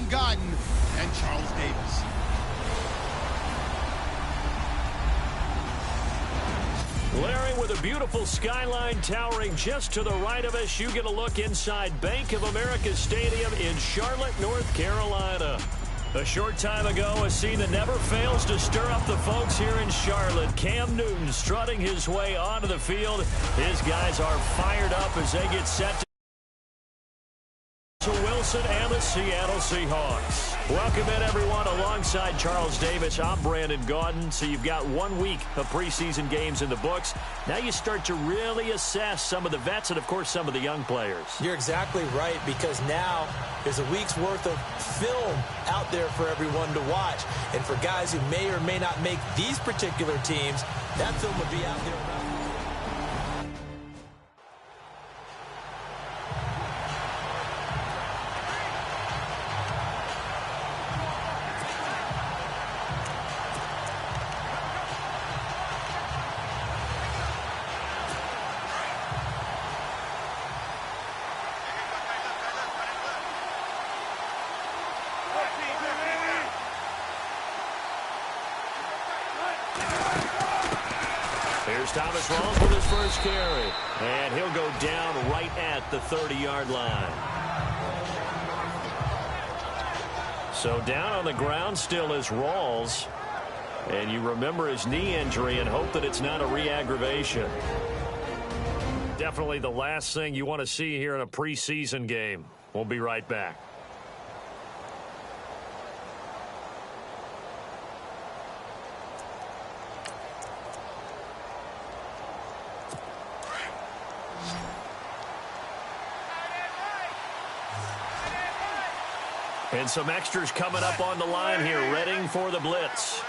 Gordon and Charles Davis. Larry, with a beautiful skyline towering just to the right of us, you get a look inside Bank of America Stadium in Charlotte, North Carolina. A short time ago, a scene that never fails to stir up the folks here in Charlotte. Cam Newton strutting his way onto the field. His guys are fired up as they get set to Wilson and the Seattle Seahawks. Welcome in, everyone. Alongside Charles Davis, I'm Brandon Gaudin. So you've got 1 week of preseason games in the books. Now you start to really assess some of the vets and, of course, some of the young players. You're exactly right, because now there's a week's worth of film out there for everyone to watch. And for guys who may or may not make these particular teams, that film would be out there around. Here's Thomas Rawls with his first carry. And he'll go down right at the 30-yard line. So down on the ground still is Rawls. And you remember his knee injury and hope that it's not a re-aggravation. Definitely the last thing you want to see here in a preseason game. We'll be right back. And some extras coming up on the line here, readying for the blitz.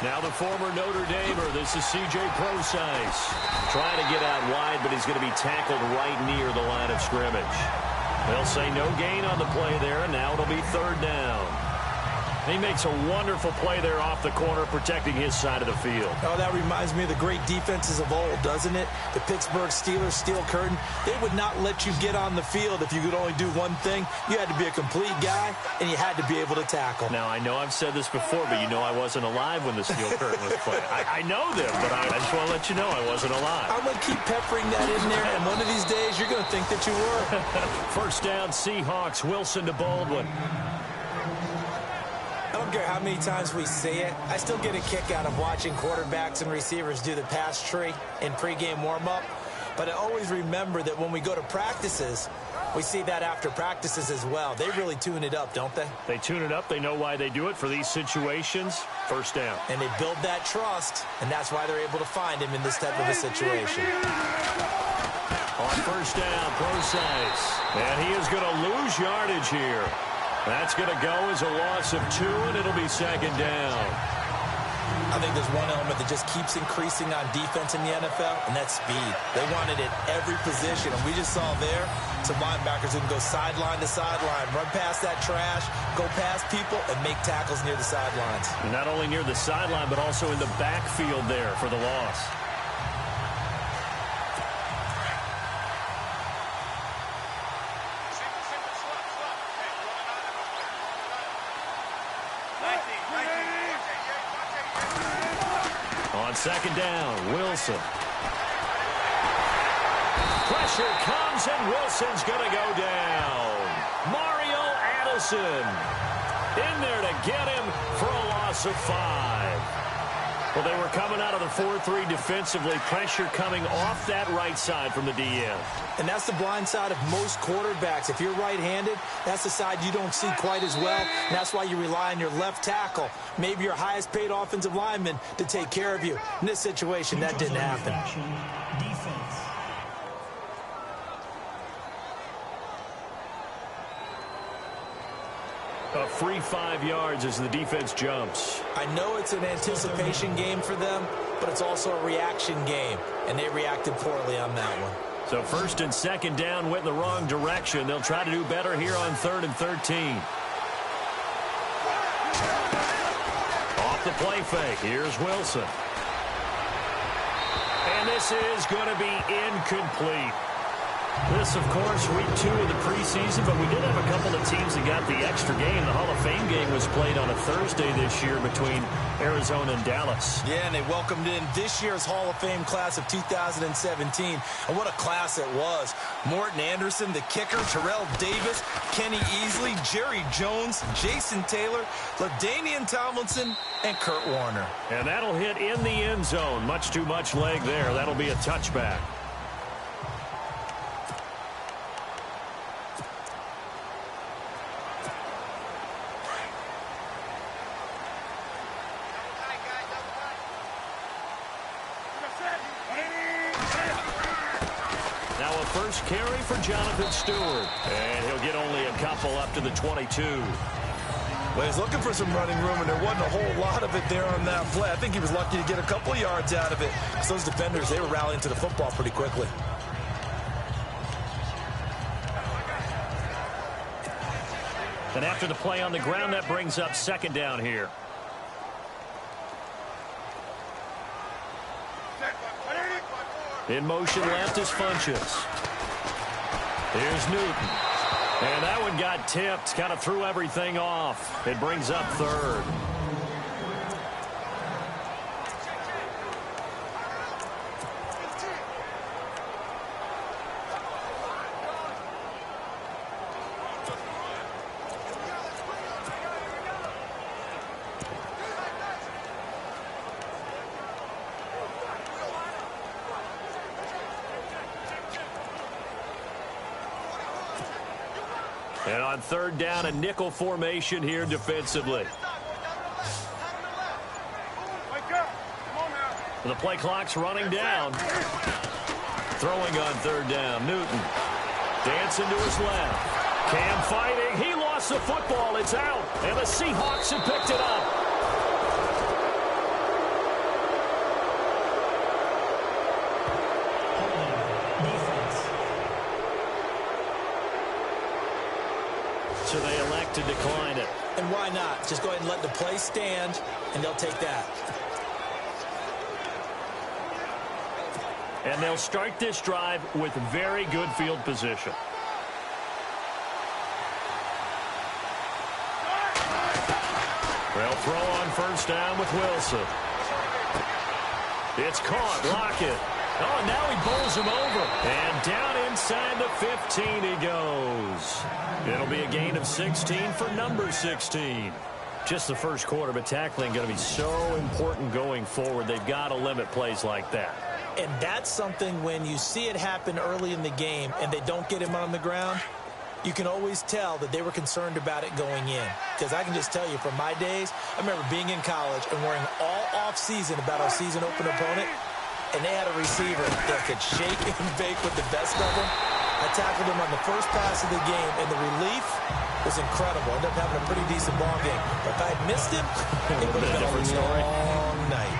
Now the former Notre Damer, this is C.J. Procise. Trying to get out wide, but he's going to be tackled right near the line of scrimmage. They'll say no gain on the play there, and now it'll be third down. He makes a wonderful play there off the corner, protecting his side of the field. Oh, that reminds me of the great defenses of old, doesn't it? The Pittsburgh Steelers, steel curtain. They would not let you get on the field if you could only do one thing. You had to be a complete guy, and you had to be able to tackle. Now, I know I've said this before, but you know I wasn't alive when the steel curtain was playing. I know them, but I just want to let you know I wasn't alive. I'm going to keep peppering that in there, and one of these days you're going to think that you were. First down, Seahawks. Wilson to Baldwin. I don't care how many times we see it. I still get a kick out of watching quarterbacks and receivers do the pass tree in pregame warm-up. But I always remember that when we go to practices, we see that after practices as well. They really tune it up, don't they? They tune it up. They know why they do it for these situations. First down. And they build that trust, and that's why they're able to find him in this type of a situation. On first down, Procise. And he is going to lose yardage here. That's going to go as a loss of 2, and it'll be second down. I think there's one element that just keeps increasing on defense in the NFL, and that's speed. They want it at every position, and we just saw there some linebackers who can go sideline to sideline, run past that trash, go past people, and make tackles near the sidelines. And not only near the sideline, but also in the backfield there for the loss. Second down, Wilson. Pressure comes, and Wilson's going to go down. Mario Addison in there to get him for a loss of 5. Well, they were coming out of the 4-3 defensively. Pressure coming off that right side from the DN. And that's the blind side of most quarterbacks. If you're right-handed, that's the side you don't see quite as well. And that's why you rely on your left tackle, maybe your highest-paid offensive lineman, to take care of you. In this situation, that didn't happen. A free 5 yards as the defense jumps. I know it's an anticipation game for them, but it's also a reaction game, and they reacted poorly on that one. So first and second down went in the wrong direction. They'll try to do better here on 3rd and 13. Off the play fake. Here's Wilson. And this is going to be incomplete. This, of course, week 2 of the preseason, but we did have a couple of teams that got the extra game. The Hall of Fame game was played on a Thursday this year between Arizona and Dallas. Yeah, and they welcomed in this year's Hall of Fame class of 2017. And what a class it was. Morton Anderson, the kicker, Terrell Davis, Kenny Easley, Jerry Jones, Jason Taylor, LaDainian Tomlinson, and Kurt Warner. And that'll hit in the end zone. Much too much leg there. That'll be a touchback. First carry for Jonathan Stewart. And he'll get only a couple up to the 22. Well, he's looking for some running room, and there wasn't a whole lot of it there on that play. I think he was lucky to get a couple of yards out of it, because those defenders, they were rallying to the football pretty quickly. And after the play on the ground, that brings up second down here. In motion left is Funchess. Here's Newton. And that one got tipped. Kind of threw everything off. It brings up third. And on third down, a nickel formation here defensively. The play clock's running down. Throwing on third down, Newton. Dancing to his left. Cam fighting. He lost the football. It's out. And the Seahawks have picked it up. So they elect to decline it. And why not? Just go ahead and let the play stand, and they'll take that. And they'll start this drive with very good field position. They'll throw on first down with Wilson. It's caught. Lockett. Oh, and now he bowls him over. And down inside the 15 he goes. It'll be a gain of 16 for number 16. Just the first quarter, but tackling going to be so important going forward. They've got to limit plays like that. And that's something when you see it happen early in the game and they don't get him on the ground, you can always tell that they were concerned about it going in. Because I can just tell you from my days, I remember being in college and worrying all off-season about our season open opponent, and they had a receiver that could shake and bake with the best of them. I tackled him on the first pass of the game, and the relief was incredible. Ended up having a pretty decent ball game. But if I had missed him, it would have been a long night.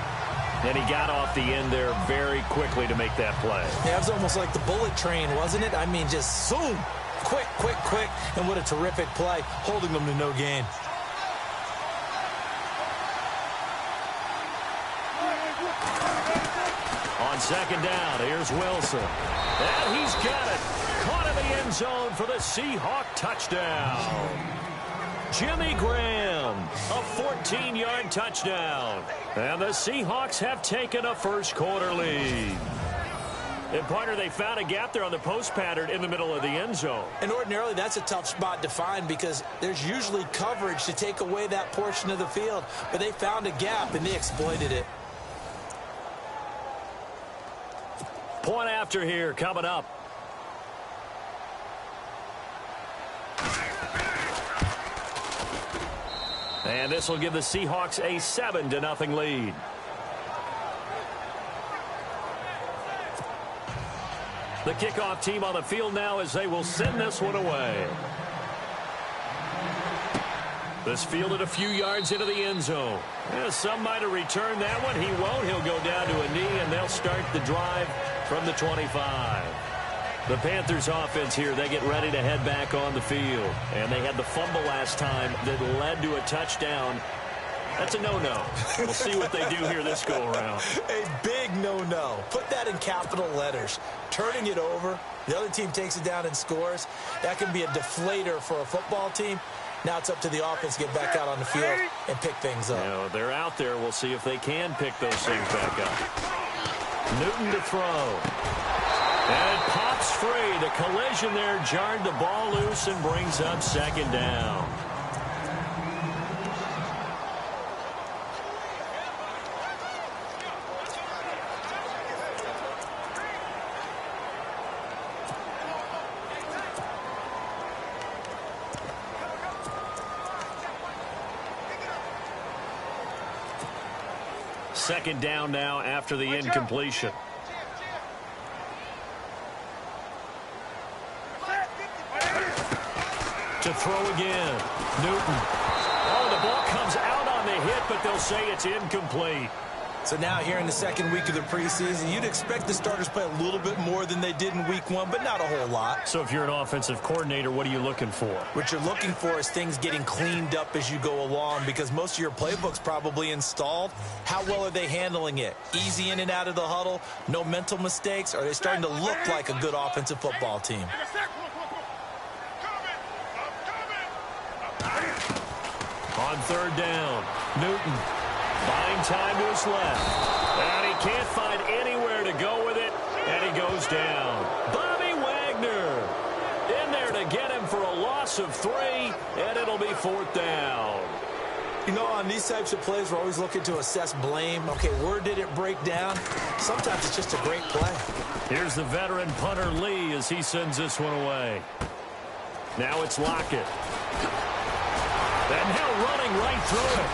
And he got off the end there very quickly to make that play. Yeah, it was almost like the bullet train, wasn't it? I mean, just zoom. Quick, quick, quick. And what a terrific play, holding them to no gain. On second down, here's Wilson. And he's got it. Caught in the end zone for the Seahawk touchdown. Jimmy Graham, a 14-yard touchdown. And the Seahawks have taken a first-quarter lead. And, partner, they found a gap there on the post pattern in the middle of the end zone. And ordinarily, that's a tough spot to find because there's usually coverage to take away that portion of the field. But they found a gap, and they exploited it. Point after here coming up. And this will give the Seahawks a 7-0 lead. The kickoff team on the field now as they will send this one away. This fielded a few yards into the end zone. Yeah, some might have returned that one. He won't. He'll go down to a knee, and they'll start the drive from the 25. The Panthers offense here, they get ready to head back on the field. And they had the fumble last time that led to a touchdown. That's a no-no. We'll see what they do here this go-around. A big no-no. Put that in capital letters. Turning it over The other team takes it down and scores. That can be a deflator for a football team. Now it's up to the offense to get back out on the field and pick things up. You know, they're out there. We'll see if they can pick those things back up. Newton to throw. And it pops free. The collision there jarred the ball loose and brings up second down. Second down now after the incompletion. To throw again. Newton. Oh, the ball comes out on the hit, but they'll say it's incomplete. So now here in the second week of the preseason, you'd expect the starters play a little bit more than they did in week one, but not a whole lot. So if you're an offensive coordinator, what are you looking for? What you're looking for is things getting cleaned up as you go along, because most of your playbook's probably installed. How well are they handling it? Easy in and out of the huddle, no mental mistakes? Are they starting to look like a good offensive football team? On third down, Newton buying time to his left. And he can't find anywhere to go with it, and he goes down. Bobby Wagner in there to get him for a loss of 3, and it'll be fourth down. You know, on these types of plays, we're always looking to assess blame. Okay, where did it break down? Sometimes it's just a great play. Here's the veteran punter Lee as he sends this one away. Now it's Lockett. And now running right through it.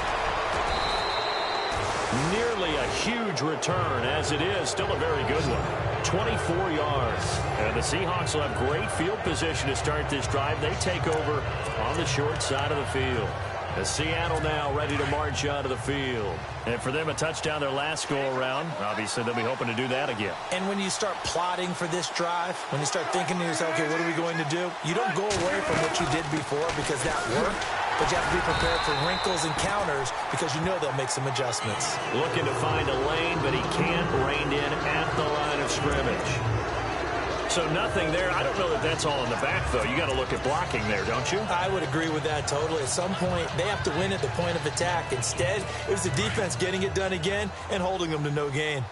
Nearly a huge return, as it is. Still a very good one. 24 yards. And the Seahawks will have great field position to start this drive. They take over on the short side of the field. As Seattle now ready to march out of the field. And for them, a touchdown their last go-around. Obviously, they'll be hoping to do that again. And when you start plotting for this drive, when you start thinking to yourself, okay, what are we going to do? You don't go away from what you did before because that worked. But you have to be prepared for wrinkles and counters because you know they'll make some adjustments. Looking to find a lane, but he can't rein in at the line of scrimmage. So nothing there. I don't know that that's all in the back, though. You got to look at blocking there, don't you? I would agree with that totally. At some point, they have to win at the point of attack. Instead, it was the defense getting it done again and holding them to no gain.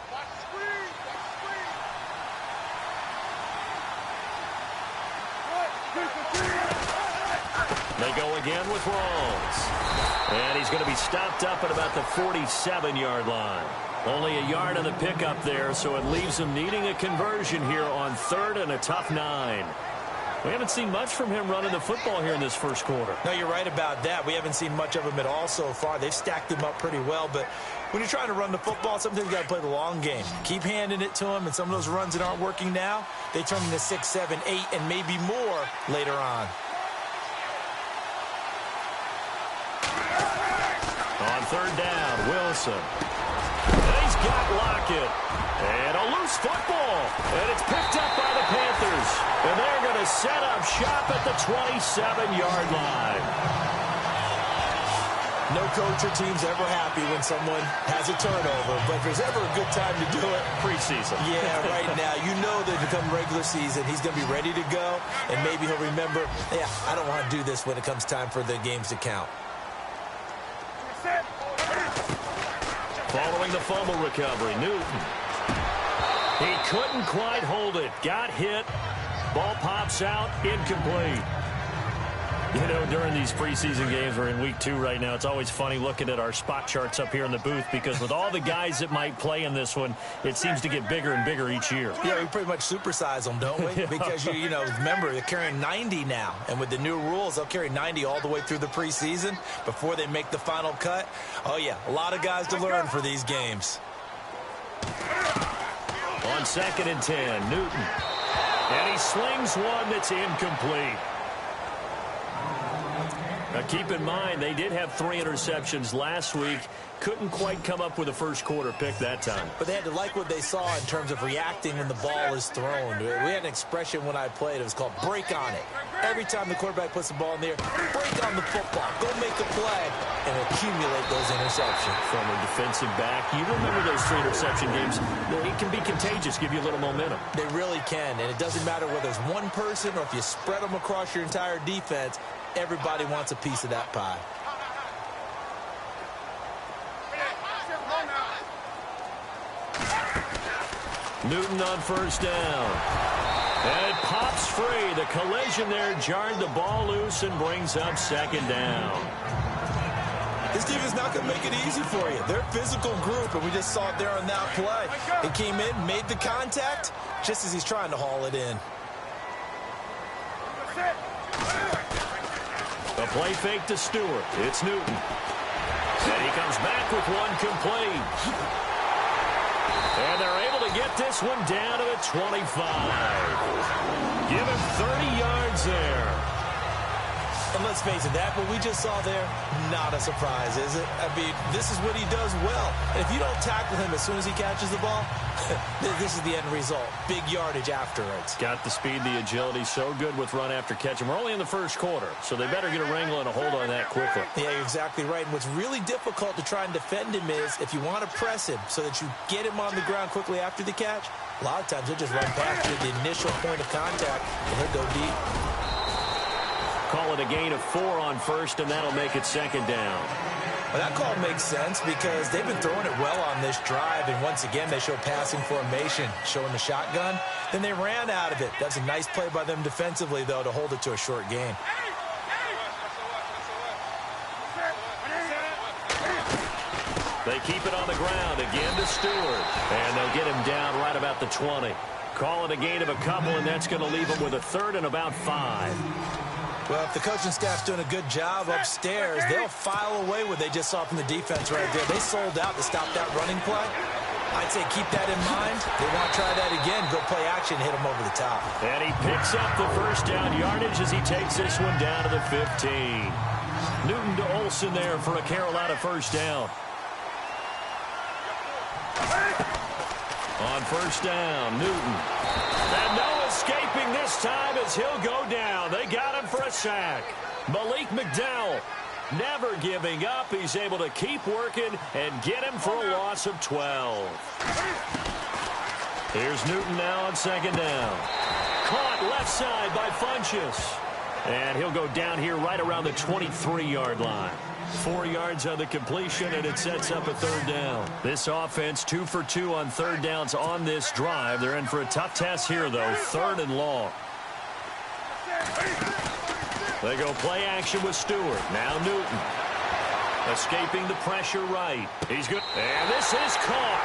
They go again with Rawls. And he's going to be stopped up at about the 47-yard line. Only a yard on the pickup there, so it leaves him needing a conversion here on third and a tough 9. We haven't seen much from him running the football here in this first quarter. No, you're right about that. We haven't seen much of him at all so far. They've stacked him up pretty well, but when you're trying to run the football, sometimes you got to play the long game. Keep handing it to him, and some of those runs that aren't working now, they turn into 6, 7, 8, and maybe more later on. On third down, Wilson. And he's got Lockett. And a loose football. And it's picked up by the Panthers. And they're going to set up shop at the 27-yard line. No coach or team's ever happy when someone has a turnover, but if there's ever a good time to do it, preseason. Yeah, right now. You know that come regular season, he's going to be ready to go, and maybe he'll remember, yeah, I don't want to do this when it comes time for the games to count. Following the fumble recovery, Newton. He couldn't quite hold it. Got hit. Ball pops out. Incomplete. You know, during these preseason games, we're in week 2 right now, it's always funny looking at our spot charts up here in the booth because with all the guys that might play in this one, it seems to get bigger and bigger each year. Yeah, we pretty much supersize them, don't we? Because, you know, remember, they're carrying 90 now. And with the new rules, they'll carry 90 all the way through the preseason before they make the final cut. Oh, yeah, a lot of guys to learn for these games. On 2nd and 10, Newton. And he slings one that's incomplete. Now, keep in mind, they did have 3 interceptions last week. Couldn't quite come up with a first quarter pick that time. But they had to like what they saw in terms of reacting when the ball is thrown. We had an expression when I played. It was called break on it. Every time the quarterback puts the ball in there, break on the football, go make a play, and accumulate those interceptions. From a defensive back, you remember those 3 interception games. It can be contagious, give you a little momentum. They really can, and it doesn't matter whether it's one person or if you spread them across your entire defense, everybody wants a piece of that pie. Newton on first down. And it pops free. The collision there jarred the ball loose and brings up second down. This team is not going to make it easy for you. They're a physical group, and we just saw it there on that play. It came in, made the contact, just as he's trying to haul it in. A play fake to Stewart. It's Newton. And he comes back with one complete. And they're able to get this one down to the 25. Give him 30 yards there. And let's face it, that what we just saw there, not a surprise, is it? I mean, this is what he does well. And if you don't tackle him as soon as he catches the ball, this is the end result. Big yardage afterwards. Got the speed, the agility, so good with run after catch. And we're only in the first quarter, so they better get a wrangle and a hold on that quickly. Yeah, you're exactly right. And what's really difficult to try and defend him is if you want to press him so that you get him on the ground quickly after the catch, a lot of times he'll just run past you at the initial point of contact, and he'll go deep. Call it a gain of 4 on first, and that'll make it second down. Well, that call makes sense because they've been throwing it well on this drive, and once again, they show passing formation, showing the shotgun. Then they ran out of it. That's a nice play by them defensively, though, to hold it to a short gain. They keep it on the ground again to Stewart, and they'll get him down right about the 20. Call it a gain of a couple, and that's going to leave him with a third and about 5. Well, if the coaching staff's doing a good job upstairs, they'll file away what they just saw from the defense right there. They sold out to stop that running play. I'd say keep that in mind. They want to try that again, go play action, hit them over the top. And he picks up the first down yardage as he takes this one down to the 15. Newton to Olsen there for a Carolina first down. On first down, Newton. And no escaping this time as he'll go down. They got him for a sack. Malik McDowell never giving up. He's able to keep working and get him for a loss of 12. Here's Newton now on second down. Caught left side by Funchess. And he'll go down here right around the 23-yard line. 4 yards on the completion, and it sets up a third down. This offense 2 for 2 on third downs on this drive. They're in for a tough test here, though. 3rd and long. They go play action with Stewart. Now Newton. Escaping the pressure right. He's good. And this is caught.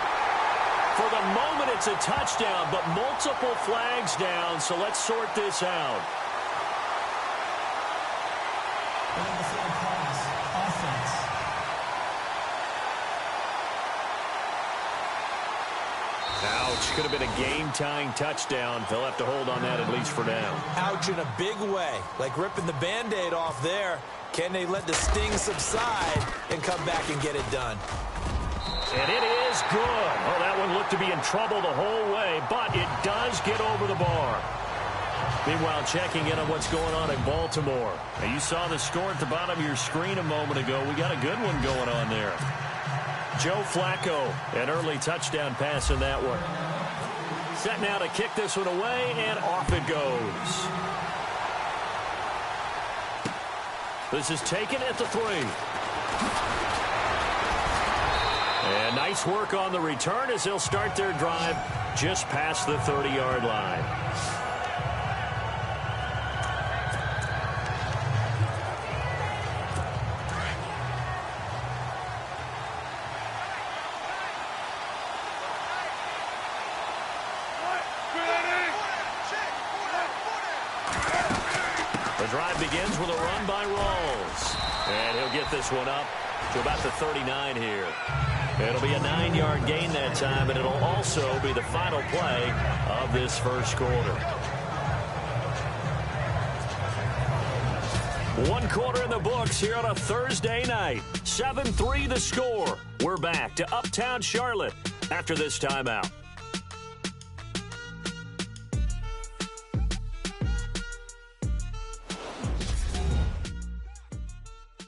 For the moment, it's a touchdown, but multiple flags down, so let's sort this out. Ouch. Could have been a game-tying touchdown. They'll have to hold on that at least for now. Ouch in a big way. Like ripping the Band-Aid off there. Can they let the sting subside and come back and get it done? And it is good. Oh, that one looked to be in trouble the whole way, but it does get over the bar. Meanwhile, checking in on what's going on in Baltimore. Now, you saw the score at the bottom of your screen a moment ago. We got a good one going on there. Joe Flacco, an early touchdown pass in that one. Set now to kick this one away, and off it goes. This is taken at the 3. And nice work on the return as they'll start their drive just past the 30-yard line. The drive begins with a run by Rawls. And he'll get this one up to about the 39 here. It'll be a 9-yard gain that time, and it'll also be the final play of this first quarter. 1 quarter in the books here on a Thursday night. 7-3 the score. We're back to Uptown Charlotte after this timeout.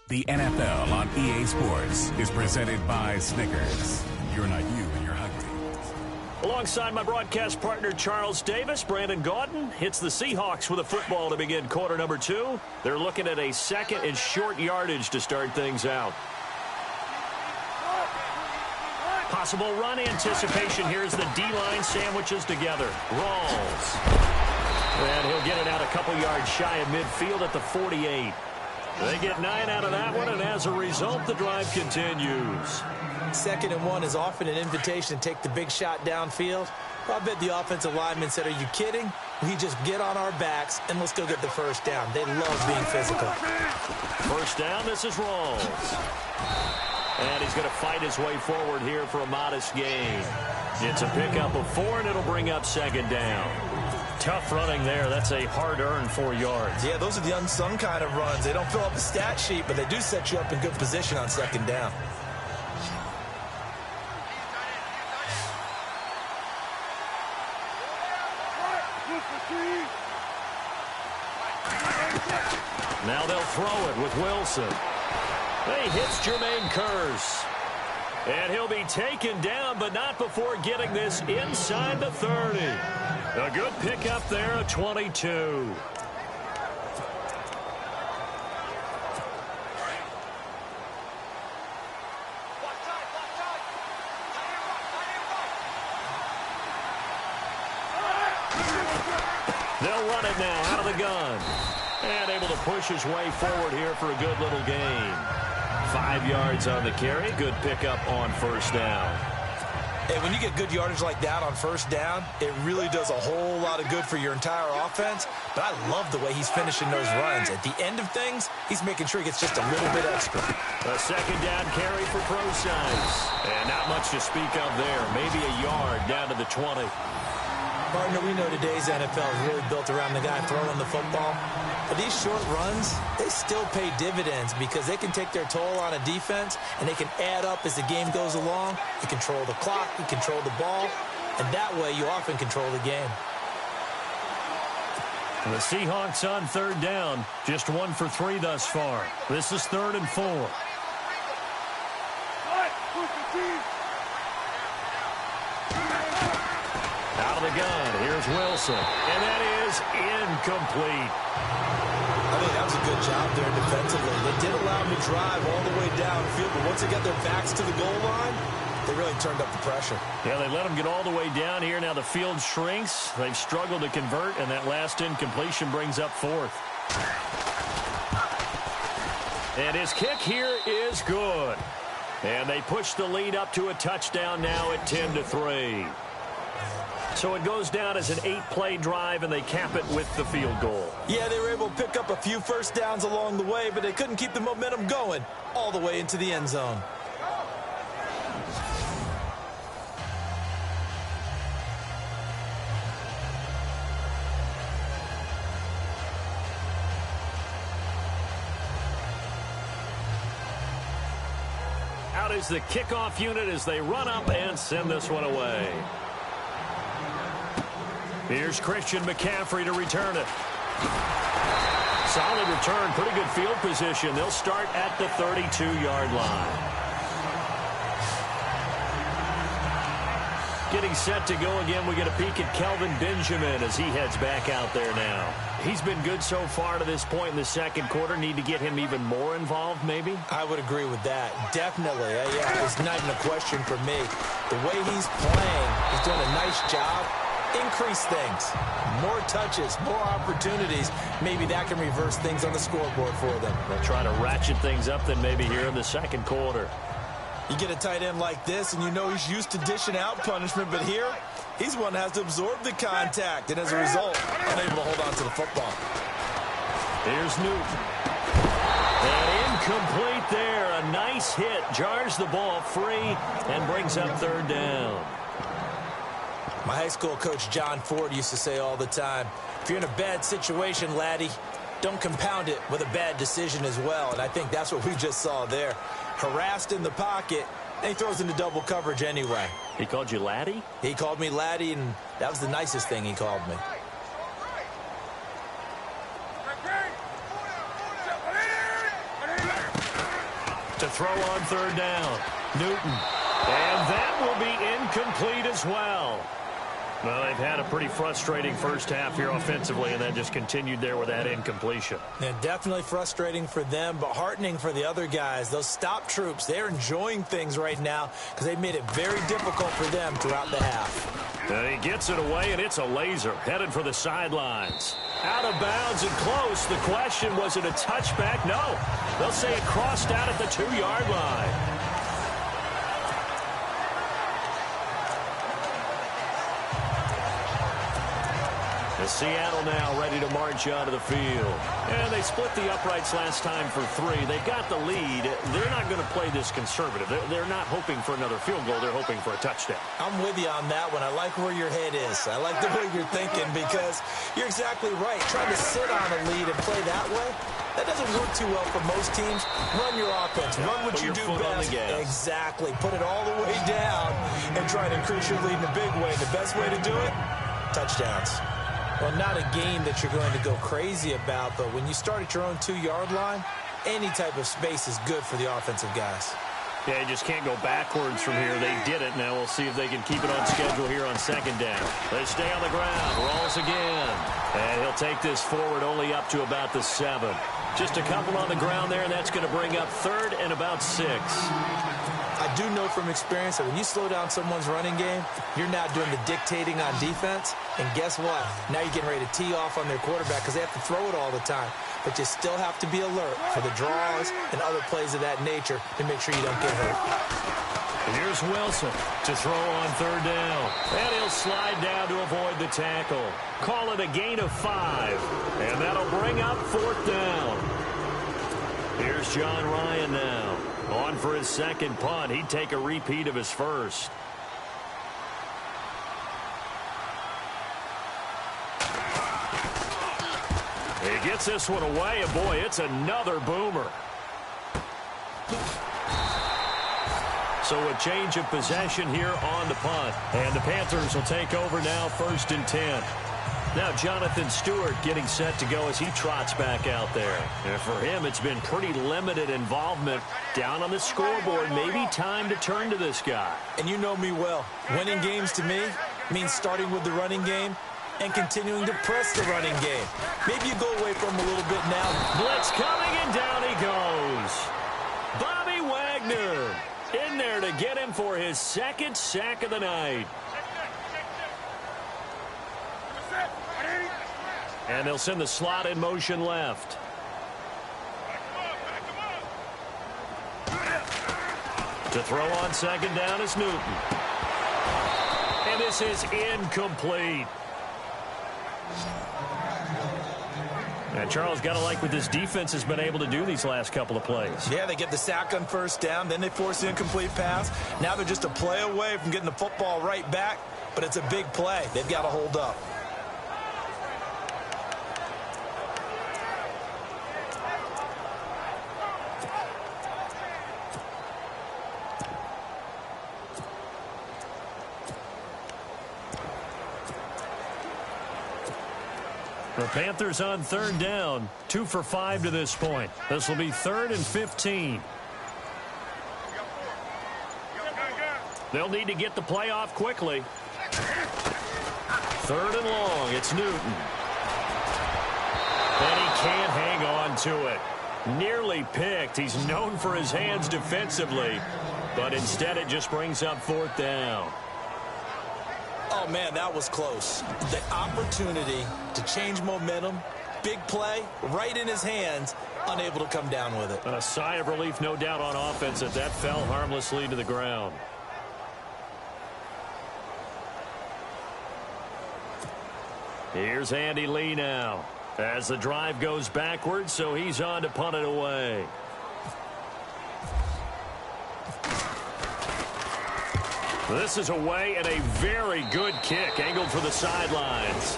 The NFL on EA Sports is presented by Snickers. You're not you and your hug team. Alongside my broadcast partner, Charles Davis, Brandon Gaudin hits the Seahawks with a football to begin quarter number 2. They're looking at a second and short yardage to start things out. Possible run anticipation. Here's the D-line sandwiches together. Rawls. And he'll get it out a couple yards shy of midfield at the 48. They get 9 out of that one, and as a result, the drive continues. 2nd and 1 is often an invitation to take the big shot downfield. I bet the offensive lineman said, are you kidding? We just get on our backs, and let's go get the first down. They love being physical. First down, this is Rawls. And he's going to fight his way forward here for a modest gain. It's a pickup of 4, and it'll bring up 2nd down. Tough running there. That's a hard-earned 4 yards. Yeah, those are the unsung kind of runs. They don't fill up the stat sheet, but they do set you up in good position on 2nd down. Now they'll throw it with Wilson. He hits Jermaine Kearse. And he'll be taken down, but not before getting this inside the 30. A good pickup there at 22. They'll run it now out of the gun. And able to push his way forward here for a good little gain. 5 yards on the carry. Good pickup on first down. Hey, when you get good yardage like that on first down, it really does a whole lot of good for your entire offense. But I love the way he's finishing those runs. At the end of things, he's making sure he gets just a little bit extra. A 2nd down carry for Prosise. And not much to speak of there. Maybe a yard down to the 20. Partner, we know today's NFL is really built around the guy throwing the football. But these short runs, they still pay dividends because they can take their toll on a defense, and they can add up as the game goes along. You control the clock, you control the ball, and that way you often control the game. The Seahawks on 3rd down, just 1 for 3 thus far. This is 3rd and 4. Out of the gun, here's Wilson, and that is incomplete. I think that was a good job there defensively. They did allow him to drive all the way downfield, but once they got their backs to the goal line, they really turned up the pressure. Yeah, they let him get all the way down here. Now the field shrinks. They've struggled to convert, and that last incompletion brings up 4th. And his kick here is good. And they push the lead up to a touchdown now at 10-3. So it goes down as an 8-play drive, and they cap it with the field goal. Yeah, they were able to pick up a few first downs along the way, but they couldn't keep the momentum going all the way into the end zone. Out is the kickoff unit as they run up and send this one away. Here's Christian McCaffrey to return it. Solid return, pretty good field position. They'll start at the 32-yard line. Getting set to go again, we get a peek at Kelvin Benjamin as he heads back out there now. He's been good so far to this point in the 2nd quarter. Need to get him even more involved, maybe? I would agree with that. Definitely. Yeah, it's not even a question for me. The way he's playing, he's doing a nice job. Increase things. More touches, more opportunities. Maybe that can reverse things on the scoreboard for them. They'll try to ratchet things up then maybe here in the 2nd quarter. You get a tight end like this, and you know he's used to dishing out punishment, but here, he's one that has to absorb the contact, and as a result, unable to hold on to the football. Here's Newton. And incomplete there. A nice hit. Jars the ball free and brings up 3rd down. My high school coach, John Ford, used to say all the time, if you're in a bad situation, laddie, don't compound it with a bad decision as well. And I think that's what we just saw there. Harassed in the pocket, and he throws into double coverage anyway. He called you laddie? He called me laddie, and that was the nicest thing he called me. To throw on third down. Newton. And that will be incomplete as well. Well, they've had a pretty frustrating first half here offensively, and then just continued there with that incompletion. Yeah, definitely frustrating for them, but heartening for the other guys. Those stop troops, they're enjoying things right now because they've made it very difficult for them throughout the half. And he gets it away, and it's a laser headed for the sidelines. Out of bounds and close. The question, was it a touchback? No. They'll say it crossed out at the 2-yard line. Seattle now ready to march onto the field. And they split the uprights last time for 3. They've got the lead. They're not going to play this conservative. They're not hoping for another field goal. They're hoping for a touchdown. I'm with you on that one. I like where your head is. I like the way you're thinking because you're exactly right. Trying to sit on a lead and play that way, that doesn't work too well for most teams. Run your offense. Run what you do best. Exactly. Put it all the way down and try to increase your lead in a big way. The best way to do it, touchdowns. Well, not a game that you're going to go crazy about, but when you start at your own 2-yard line, any type of space is good for the offensive guys. Yeah, you just can't go backwards from here. They did it. Now we'll see if they can keep it on schedule here on second down. They stay on the ground. Rolls again. And he'll take this forward only up to about the 7. Just a couple on the ground there, and that's going to bring up 3rd and about 6. I do know from experience that when you slow down someone's running game, you're now doing the dictating on defense. And guess what? Now you're getting ready to tee off on their quarterback because they have to throw it all the time. But you still have to be alert for the draws and other plays of that nature to make sure you don't get hurt. And here's Wilson to throw on 3rd down. And he'll slide down to avoid the tackle. Call it a gain of 5. And that'll bring up 4th down. Here's John Ryan now. On for his second punt. He'd take a repeat of his first. He gets this one away, and boy, it's another boomer. So a change of possession here on the punt. And the Panthers will take over now, 1st and 10. Now Jonathan Stewart getting set to go as he trots back out there. And for him, it's been pretty limited involvement down on the scoreboard. Maybe time to turn to this guy. And you know me well. Winning games to me means starting with the running game and continuing to press the running game. Maybe you go away from him a little bit now. Blitz coming, and down he goes. Bobby Wagner in there to get him for his 2nd sack of the night. And they'll send the slot in motion left. To throw on 2nd down is Newton. And this is incomplete. And Charles, got to like what this defense has been able to do these last couple of plays. Yeah, they get the sack on 1st down, then they force the incomplete pass. Now they're just a play away from getting the football right back, but it's a big play. They've got to hold up. The Panthers on 3rd down, 2 for 5 to this point. This will be 3rd and 15. They'll need to get the play off quickly. 3rd and long, it's Newton. And he can't hang on to it. Nearly picked. He's known for his hands defensively, but instead it just brings up 4th down. Oh, man, that was close. The opportunity to change momentum, big play, right in his hands, unable to come down with it. And a sigh of relief, no doubt, on offense that fell harmlessly to the ground. Here's Andy Lee now as the drive goes backwards, so he's on to punt it away. This is away, and a very good kick angled for the sidelines.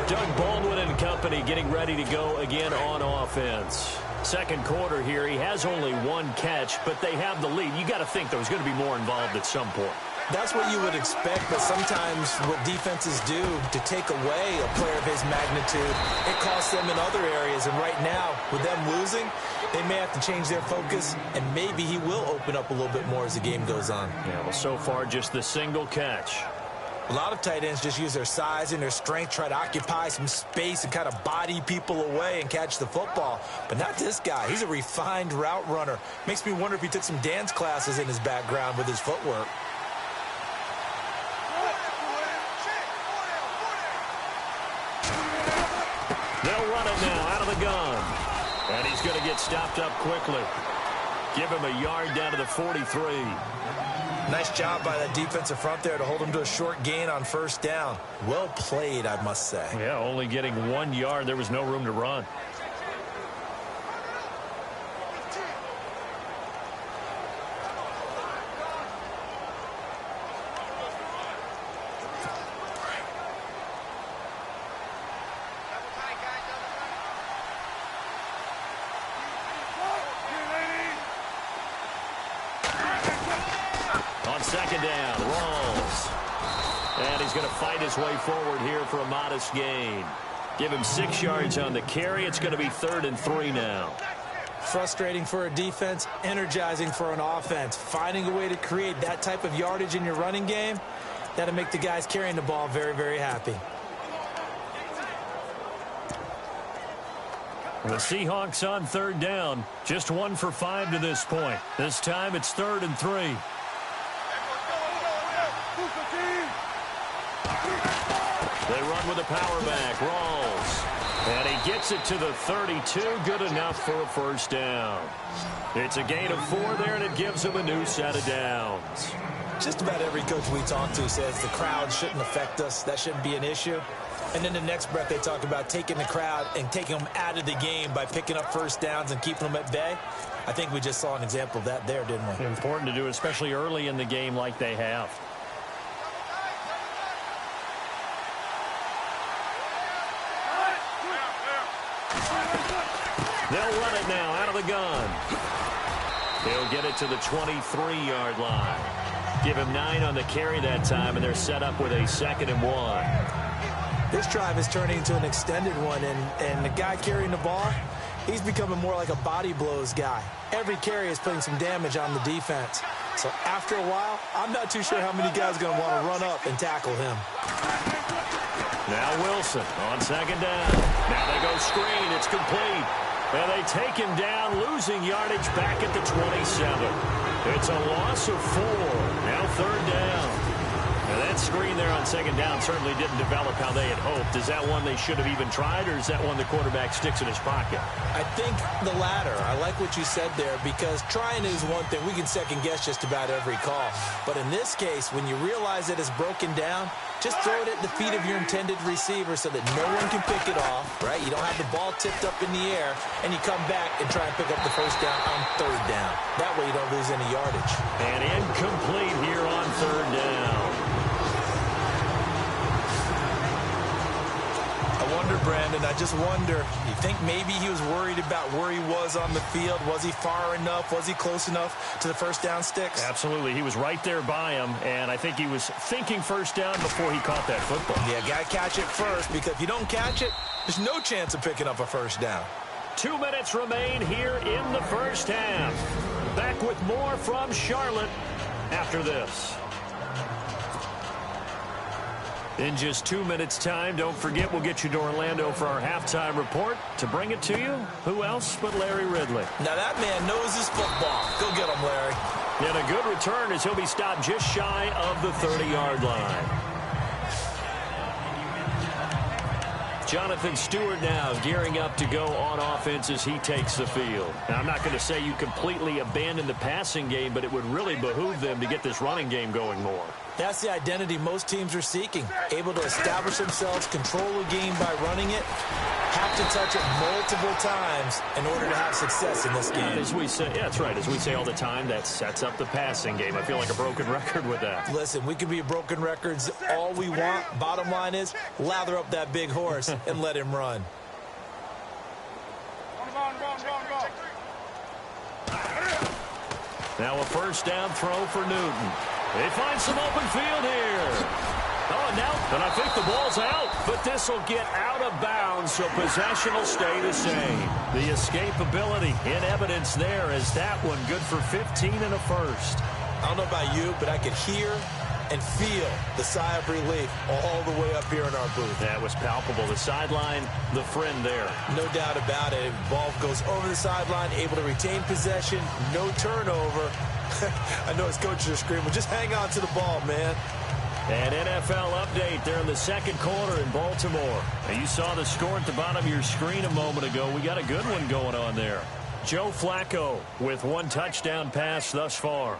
Doug Baldwin and company getting ready to go again on offense. Second quarter here, he has only 1 catch, but they have the lead. You got to think there's going to be more involved at some point. That's what you would expect, but sometimes what defenses do to take away a player of his magnitude, it costs them in other areas. And right now, with them losing, they may have to change their focus, and maybe he will open up a little bit more as the game goes on. Yeah, well, so far, just the single catch. A lot of tight ends just use their size and their strength, try to occupy some space and kind of body people away and catch the football. But not this guy. He's a refined route runner. Makes me wonder if he took some dance classes in his background with his footwork. They'll run it now out of the gun. And he's going to get stopped up quickly. Give him a yard down to the 43. Nice job by that defensive front there to hold him to a short gain on first down. Well played, I must say. Yeah, only getting 1 yard. There was no room to run. Second down, rolls. And he's going to fight his way forward here for a modest gain. Give him 6 yards on the carry. It's going to be 3rd and 3 now. Frustrating for a defense, energizing for an offense. Finding a way to create that type of yardage in your running game, that'll make the guys carrying the ball very, very happy. The Seahawks on 3rd down. Just 1 for 5 to this point. This time it's 3rd and 3. They run with a power back. Rolls. And he gets it to the 32. Good enough for a first down. It's a gain of 4 there, and it gives him a new set of downs. Just about every coach we talk to says the crowd shouldn't affect us. That shouldn't be an issue. And then the next breath they talk about taking the crowd and taking them out of the game by picking up first downs and keeping them at bay. I think we just saw an example of that there, didn't we? Important to do, especially early in the game like they have. They'll run it now out of the gun. He'll get it to the 23-yard line. Give him 9 on the carry that time, and they're set up with a 2nd and 1. This drive is turning into an extended one, and the guy carrying the ball, he's becoming more like a body blows guy. Every carry is putting some damage on the defense. So after a while, I'm not too sure how many guys are going to want to run up and tackle him. Now Wilson on 2nd down. Now they go screen. It's complete. And they take him down, losing yardage back at the 27. It's a loss of 4. Now 3rd down. Now that screen there on 2nd down certainly didn't develop how they had hoped. Is that one they should have even tried, or is that one the quarterback sticks in his pocket? I think the latter. I like what you said there, because trying is one thing. We can second guess just about every call. But in this case, when you realize that it's broken down, just throw it at the feet of your intended receiver so that no one can pick it off, right? You don't have the ball tipped up in the air, and you come back and try and pick up the first down on 3rd down. That way you don't lose any yardage. And incomplete here on 3rd down. I wonder, Brandon, I just wonder, you think maybe he was worried about where he was on the field? Was he far enough? Was he close enough to the first down sticks? Absolutely. He was right there by him, and I think he was thinking first down before he caught that football. Yeah, got to catch it first, because if you don't catch it, there's no chance of picking up a first down. 2 minutes remain here in the first half. Back with more from Charlotte after this. In just 2 minutes' time, don't forget, we'll get you to Orlando for our halftime report. To bring it to you, who else but Larry Ridley? Now that man knows his football. Go get him, Larry. And a good return as he'll be stopped just shy of the 30-yard line. Jonathan Stewart now gearing up to go on offense as he takes the field. Now, I'm not going to say you completely abandon the passing game, but it would really behoove them to get this running game going more. That's the identity most teams are seeking. Able to establish themselves, control the game by running it, have to touch it multiple times in order to have success in this game. As we say, yeah, that's right. As we say all the time, that sets up the passing game. I feel like a broken record with that. Listen, we can be broken records all we want. Bottom line is, lather up that big horse and let him run. Now a first down throw for Newton. They find some open field here. Oh, and I think the ball's out, but this will get out of bounds, so possession will stay the same. The escapability in evidence there as that one good for 15 and a first. I don't know about you, but I could hear and feel the sigh of relief all the way up here in our booth. That was palpable. The sideline, the friend there. No doubt about it. Ball goes over the sideline, able to retain possession, no turnover. I know his coaches are screaming, just hang on to the ball, man. An NFL update there in the second quarter in Baltimore. And you saw the score at the bottom of your screen a moment ago. We got a good one going on there. Joe Flacco with one touchdown pass thus far.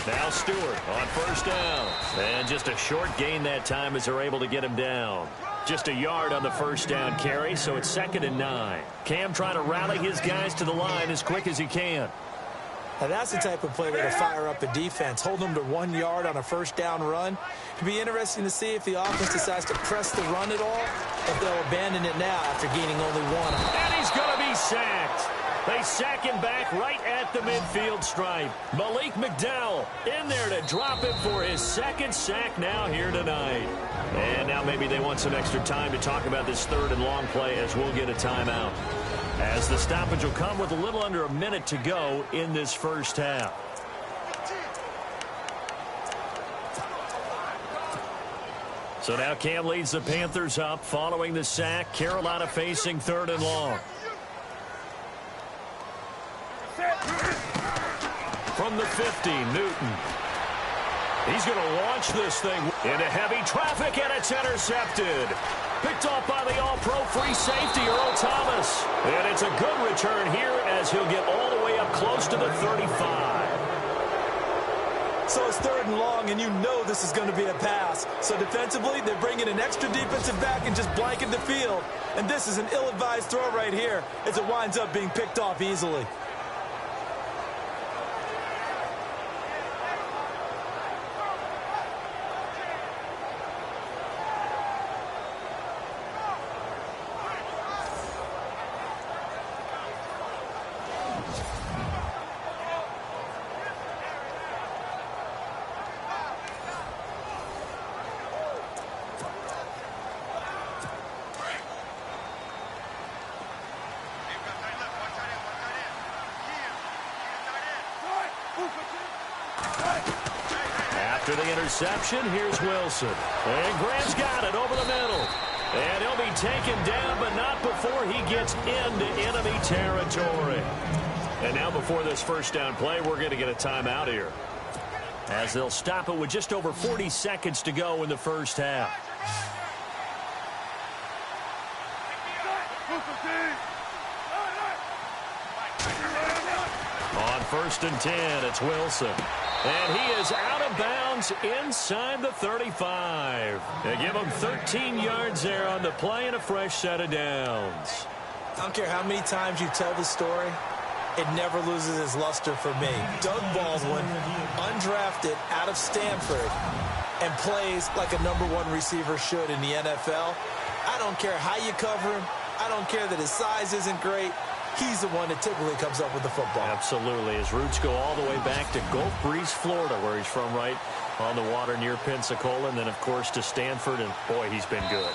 Now Stewart on first down. And just a short gain that time as they're able to get him down. Just a yard on the first down carry, so it's 2nd and 9. Cam trying to rally his guys to the line as quick as he can. Now that's the type of play that'll fire up a defense. Hold them to 1 yard on a first down run. It'll be interesting to see if the offense decides to press the run at all, if they'll abandon it now after gaining only 1. And he's going to be sacked. They sack him back right at the midfield stripe. Malik McDowell in there to drop him for his 2nd sack now here tonight. And now maybe they want some extra time to talk about this 3rd and long play as we'll get a timeout. As the stoppage will come with a little under a minute to go in this first half. So now Cam leads the Panthers up following the sack. Carolina facing 3rd and long. From the 50, Newton. He's going to launch this thing into heavy traffic, and it's intercepted. Picked off by the all-pro free safety, Earl Thomas. And it's a good return here as he'll get all the way up close to the 35. So it's 3rd and long, and you know this is going to be a pass. So defensively, they're bringing an extra defensive back and just blanket the field. And this is an ill-advised throw right here as it winds up being picked off easily. After the interception, here's Wilson. And Grant's got it over the middle. And he'll be taken down, but not before he gets into enemy territory. And now before this first down play, we're going to get a timeout here, as they'll stop it with just over 40 seconds to go in the first half. On 1st and 10, it's Wilson. And he is out of bounds inside the 35. They give him 13 yards there on the play and a fresh set of downs. I don't care how many times you tell the story, it never loses its luster for me. Doug Baldwin, undrafted out of Stanford, and plays like a #1 receiver should in the NFL. I don't care how you cover him. I don't care that his size isn't great. He's the one that typically comes up with the football. Absolutely. His roots go all the way back to Gulf Breeze, Florida, where he's from, right on the water near Pensacola. And then, of course, to Stanford. And, boy, he's been good.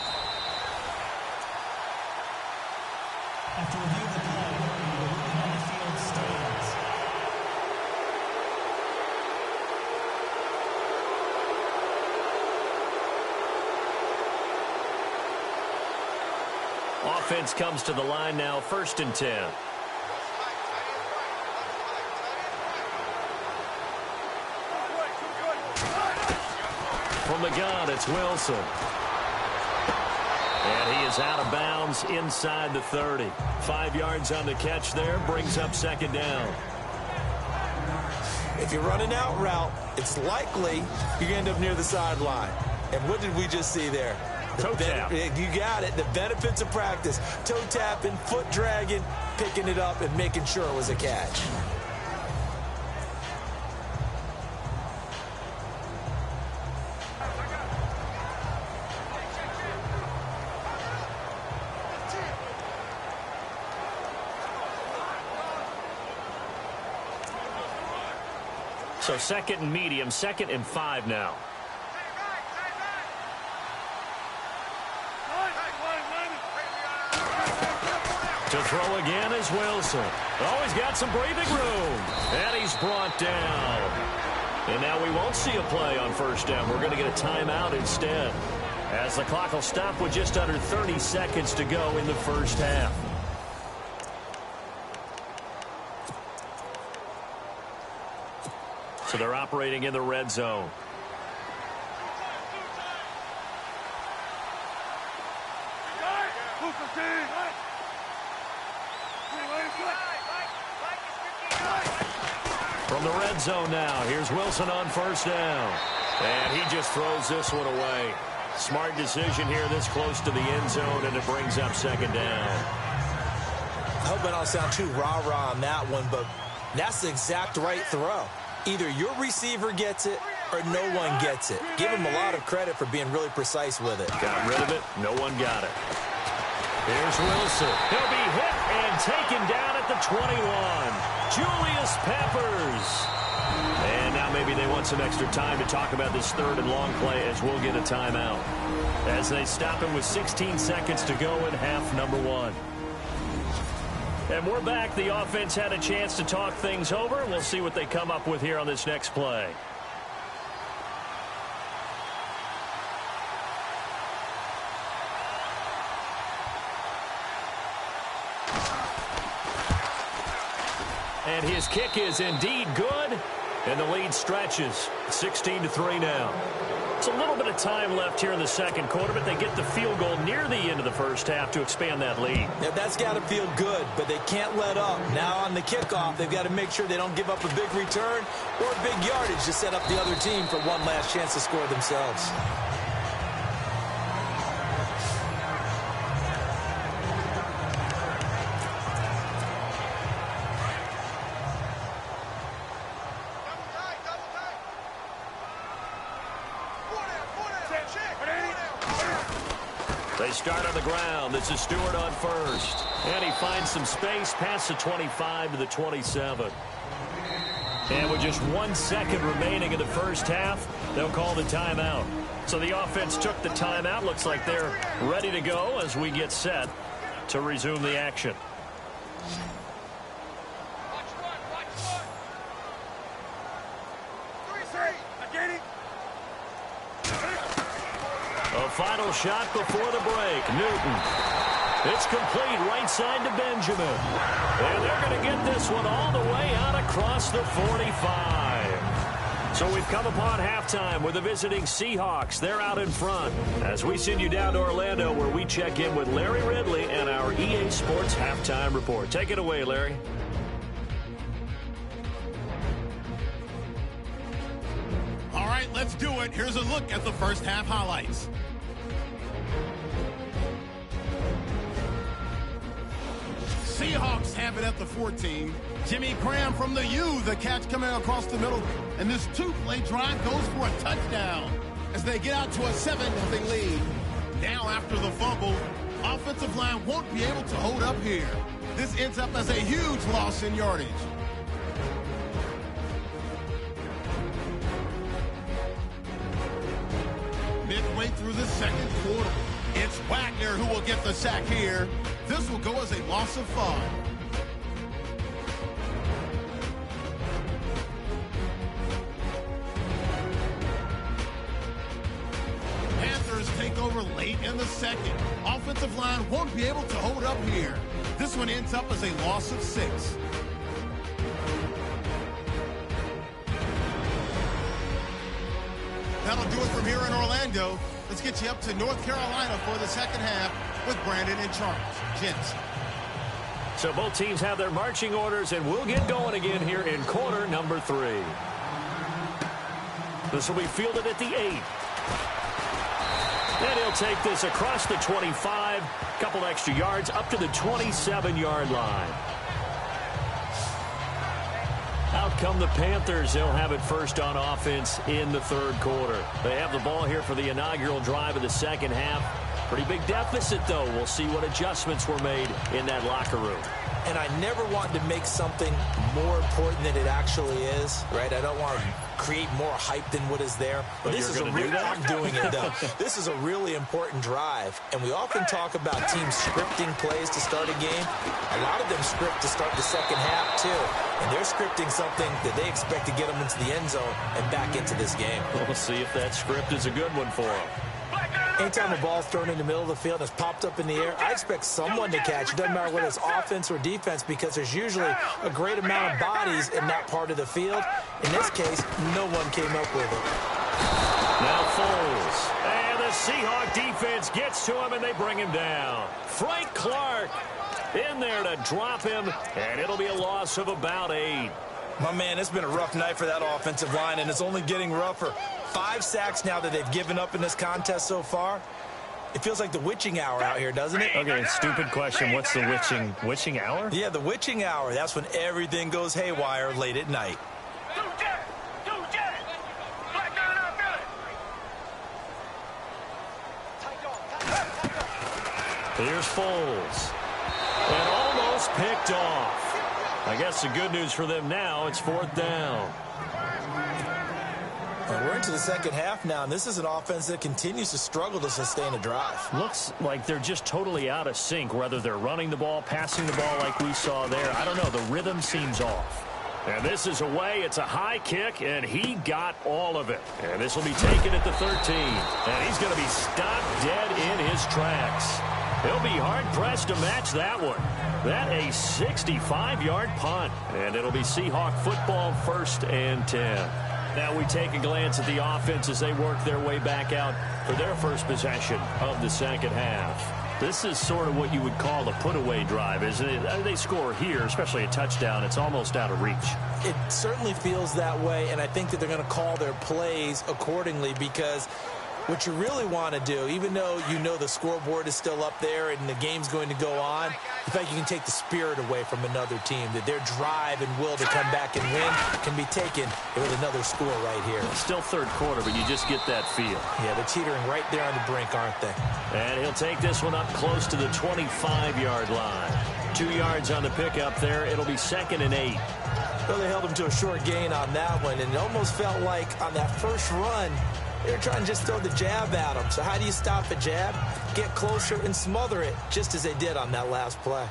After review of the play, the on the field stands. Offense comes to the line now, 1st and 10. From the gun, it's Wilson. And he is out of bounds inside the 30. 5 yards on the catch there, brings up 2nd down. If you're running out route, it's likely you end up near the sideline. And what did we just see there? Toe tap. You got it. The benefits of practice. Toe tapping, foot dragging, picking it up, and making sure it was a catch. So second and medium, 2nd and 5 now. To throw again is Wilson. Oh, he's got some breathing room. And he's brought down. And now we won't see a play on first down. We're going to get a timeout instead, as the clock will stop with just under 30 seconds to go in the first half. So they're operating in the red zone. From the red zone now, here's Wilson on first down. And he just throws this one away. Smart decision here this close to the end zone, and it brings up 2nd down. I hope I don't sound too rah-rah on that one, but that's the exact right throw. Either your receiver gets it or no one gets it. Give him a lot of credit for being really precise with it. Got rid of it. No one got it. Here's Wilson. He'll be hit and taken down at the 21. Julius Peppers. And now maybe they want some extra time to talk about this 3rd and long play, as we'll get a timeout, as they stop him with 16 seconds to go in half number 1. And we're back. The offense had a chance to talk things over. We'll see what they come up with here on this next play. And his kick is indeed good. And the lead stretches. 16-3 now. It's a little bit of time left here in the second quarter, but they get the field goal near the end of the first half to expand that lead. Yeah, that's got to feel good, but they can't let up. Now on the kickoff, they've got to make sure they don't give up a big return or big yardage to set up the other team for one last chance to score themselves. They start on the ground. This is Stewart on first. And he finds some space past the 25 to the 27. And with just 1 second remaining in the first half, they'll call the timeout. So the offense took the timeout. Looks like they're ready to go as we get set to resume the action. A final shot before the break. Newton. It's complete right side to Benjamin. And they're going to get this one all the way out across the 45. So we've come upon halftime with the visiting Seahawks. They're out in front as we send you down to Orlando, where we check in with Larry Ridley and our EA Sports Halftime Report. Take it away, Larry. All right, let's do it. Here's a look at the first half highlights. Seahawks have it at the 14. Jimmy Graham from the U, the catch coming across the middle. And this 2-play drive goes for a touchdown as they get out to a 7-0 lead. Now after the fumble, offensive line won't be able to hold up here. This ends up as a huge loss in yardage. Midway through the second quarter, it's Wagner who will get the sack here. This will go as a loss of 5. Panthers take over late in the second. Offensive line won't be able to hold up here. This one ends up as a loss of 6. That'll do it from here in Orlando. Let's get you up to North Carolina for the second half with Brandon in charge. Gents. So both teams have their marching orders, and we'll get going again here in quarter number 3. This will be fielded at the 8. And he'll take this across the 25, couple extra yards up to the 27-yard line. Out come the Panthers. They'll have it first on offense in the third quarter. They have the ball here for the inaugural drive of the second half. Pretty big deficit, though. We'll see what adjustments were made in that locker room. and I never want to make something more important than it actually is, right? I don't want to create more hype than what is there. But this is a real, I'm doing it, though. This is a really important drive, and we often talk about teams scripting plays to start a game. A lot of them script to start the second half, too, and they're scripting something that they expect to get them into the end zone and back into this game. We'll see if that script is a good one for them. Anytime a ball's thrown in the middle of the field and it's popped up in the air, I expect someone to catch it. Doesn't matter whether it's offense or defense, because there's usually a great amount of bodies in that part of the field. In this case, no one came up with it. Now Foles. And the Seahawks defense gets to him, and they bring him down. Frank Clark in there to drop him, and it'll be a loss of about 8. My man, it's been a rough night for that offensive line, and it's only getting rougher. 5 sacks now that they've given up in this contest so far. It feels like the witching hour out here, doesn't it? Okay, stupid question. What's the witching hour? Yeah, the witching hour. That's when everything goes haywire late at night. Here's Foles. And almost picked off. I guess the good news for them now, it's 4th down. And we're into the second half now, and this is an offense that continues to struggle to sustain a drive. Looks like they're just totally out of sync, whether they're running the ball, passing the ball like we saw there. I don't know. The rhythm seems off. And this is away. It's a high kick, and he got all of it. And this will be taken at the 13. And he's going to be stopped dead in his tracks. He'll be hard-pressed to match that one. That a 65-yard punt. And it'll be Seahawk football, 1st and 10. Now we take a glance at the offense as they work their way back out for their first possession of the second half. This is sort of what you would call a put-away drive, isn't it? They score here, especially a touchdown. It's almost out of reach. It certainly feels that way, and I think that they're going to call their plays accordingly, because what you really want to do, even though you know the scoreboard is still up there and the game's going to go on, in fact, you can take the spirit away from another team, that their drive and will to come back and win can be taken with another score right here. Still 3rd quarter, but you just get that feel. Yeah, they're teetering right there on the brink, aren't they? And he'll take this one up close to the 25-yard line. 2 yards on the pickup there. It'll be 2nd and 8. Well, they held him to a short gain on that one, and it almost felt like on that first run, they were trying to just throw the jab at him. So how do you stop a jab? Get closer and smother it, just as they did on that last play.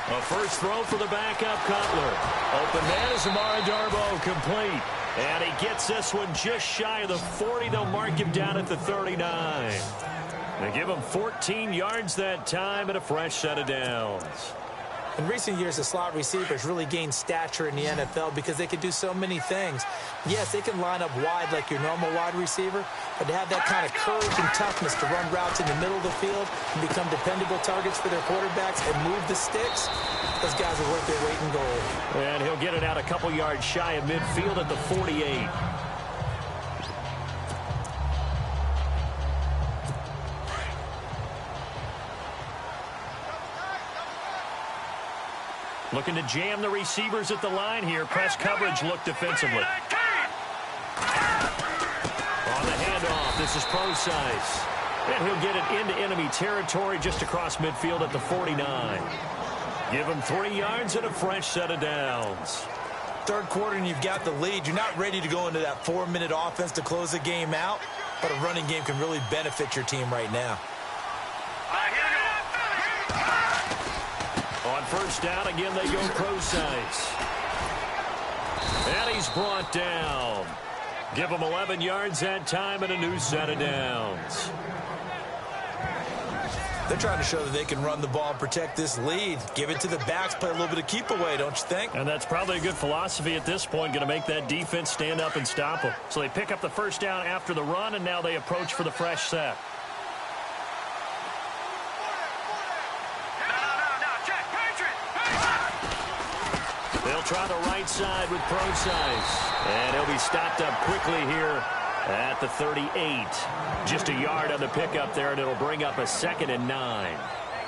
A first throw for the backup Cutler. Open man is Amara Darboh, complete. And he gets this one just shy of the 40. They'll mark him down at the 39. They give him 14 yards that time and a fresh set of downs. In recent years, the slot receivers really gained stature in the NFL because they can do so many things. Yes, they can line up wide like your normal wide receiver, but to have that kind of courage and toughness to run routes in the middle of the field and become dependable targets for their quarterbacks and move the sticks, those guys are worth their weight in gold. And he'll get it out a couple yards shy of midfield at the 48. Looking to jam the receivers at the line here. Press coverage look defensively. On the handoff, this is Procise. And he'll get it into enemy territory just across midfield at the 49. Give him 3 yards and a fresh set of downs. 3rd quarter and you've got the lead. You're not ready to go into that 4-minute offense to close the game out, but a running game can really benefit your team right now. On first down, again, they go Procise. And he's brought down. Give him 11 yards that time and a new set of downs. They're trying to show that they can run the ball and protect this lead. Give it to the backs, play a little bit of keep away, don't you think? And that's probably a good philosophy at this point, going to make that defense stand up and stop them. So they pick up the first down after the run, and now they approach for the fresh set. They'll try the right side with Procise. And he'll be stopped up quickly here at the 38. Just a yard on the pickup there, and it'll bring up a 2nd and 9.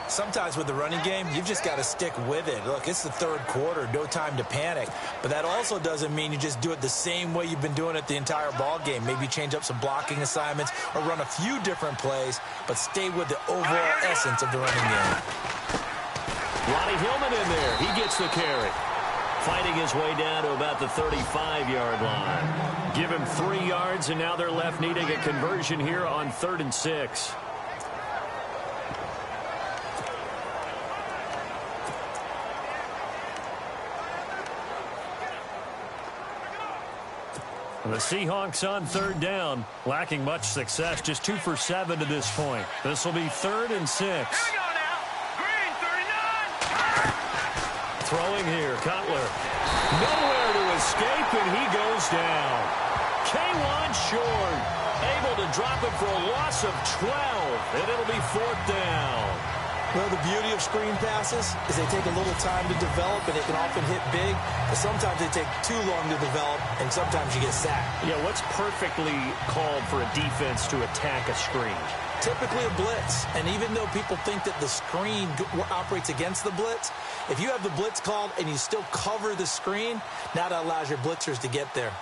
Sometimes with the running game, you've just got to stick with it. Look, it's the third quarter, no time to panic. But that also doesn't mean you just do it the same way you've been doing it the entire ball game. Maybe change up some blocking assignments or run a few different plays, but stay with the overall essence of the running game. Ronnie Hillman in there. He gets the carry. Fighting his way down to about the 35-yard line. Give him 3 yards, and now they're left needing a conversion here on 3rd and 6. The Seahawks on 3rd down, lacking much success, just 2 for 7 to this point. This will be 3rd and 6. Here we go now. Green, 39. Throwing here, Cutler. Nowhere to escape, and he goes down. K1 short, able to drop it for a loss of 12, and it'll be 4th down. Well, the beauty of screen passes is they take a little time to develop, and they can often hit big, but sometimes they take too long to develop, and sometimes you get sacked. Yeah, what's perfectly called for a defense to attack a screen? Typically a blitz, and even though people think that the screen operates against the blitz, if you have the blitz called and you still cover the screen, now that allows your blitzers to get there.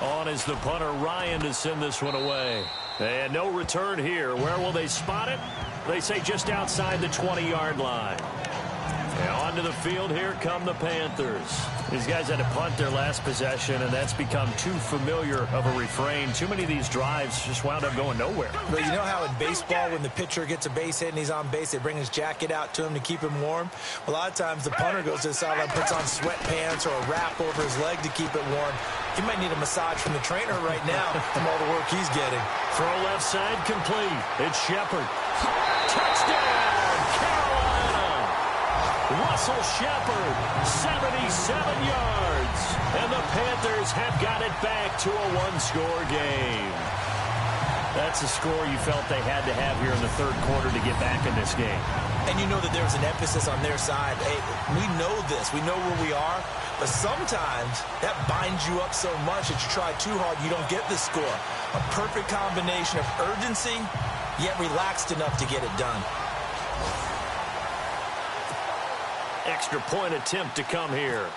On is the punter, Ryan, to send this one away. And no return here. Where will they spot it? They say just outside the 20-yard line. And onto the field, here come the Panthers. These guys had to punt their last possession, and that's become too familiar of a refrain. Too many of these drives just wound up going nowhere. But you know how in baseball, when the pitcher gets a base hit and he's on base, they bring his jacket out to him to keep him warm? A lot of times the punter goes to the sideline, puts on sweatpants or a wrap over his leg to keep it warm. He might need a massage from the trainer right now from all the work he's getting. Throw left side complete. It's Shepard. Touchdown, Carolina! Russell Shepard, 77 yards. And the Panthers have got it back to a one-score game. That's a score you felt they had to have here in the third quarter to get back in this game. And you know that there's an emphasis on their side. Hey, we know this. We know where we are. But sometimes that binds you up so much that you try too hard, you don't get the score. A perfect combination of urgency, yet relaxed enough to get it done. Extra point attempt to come here.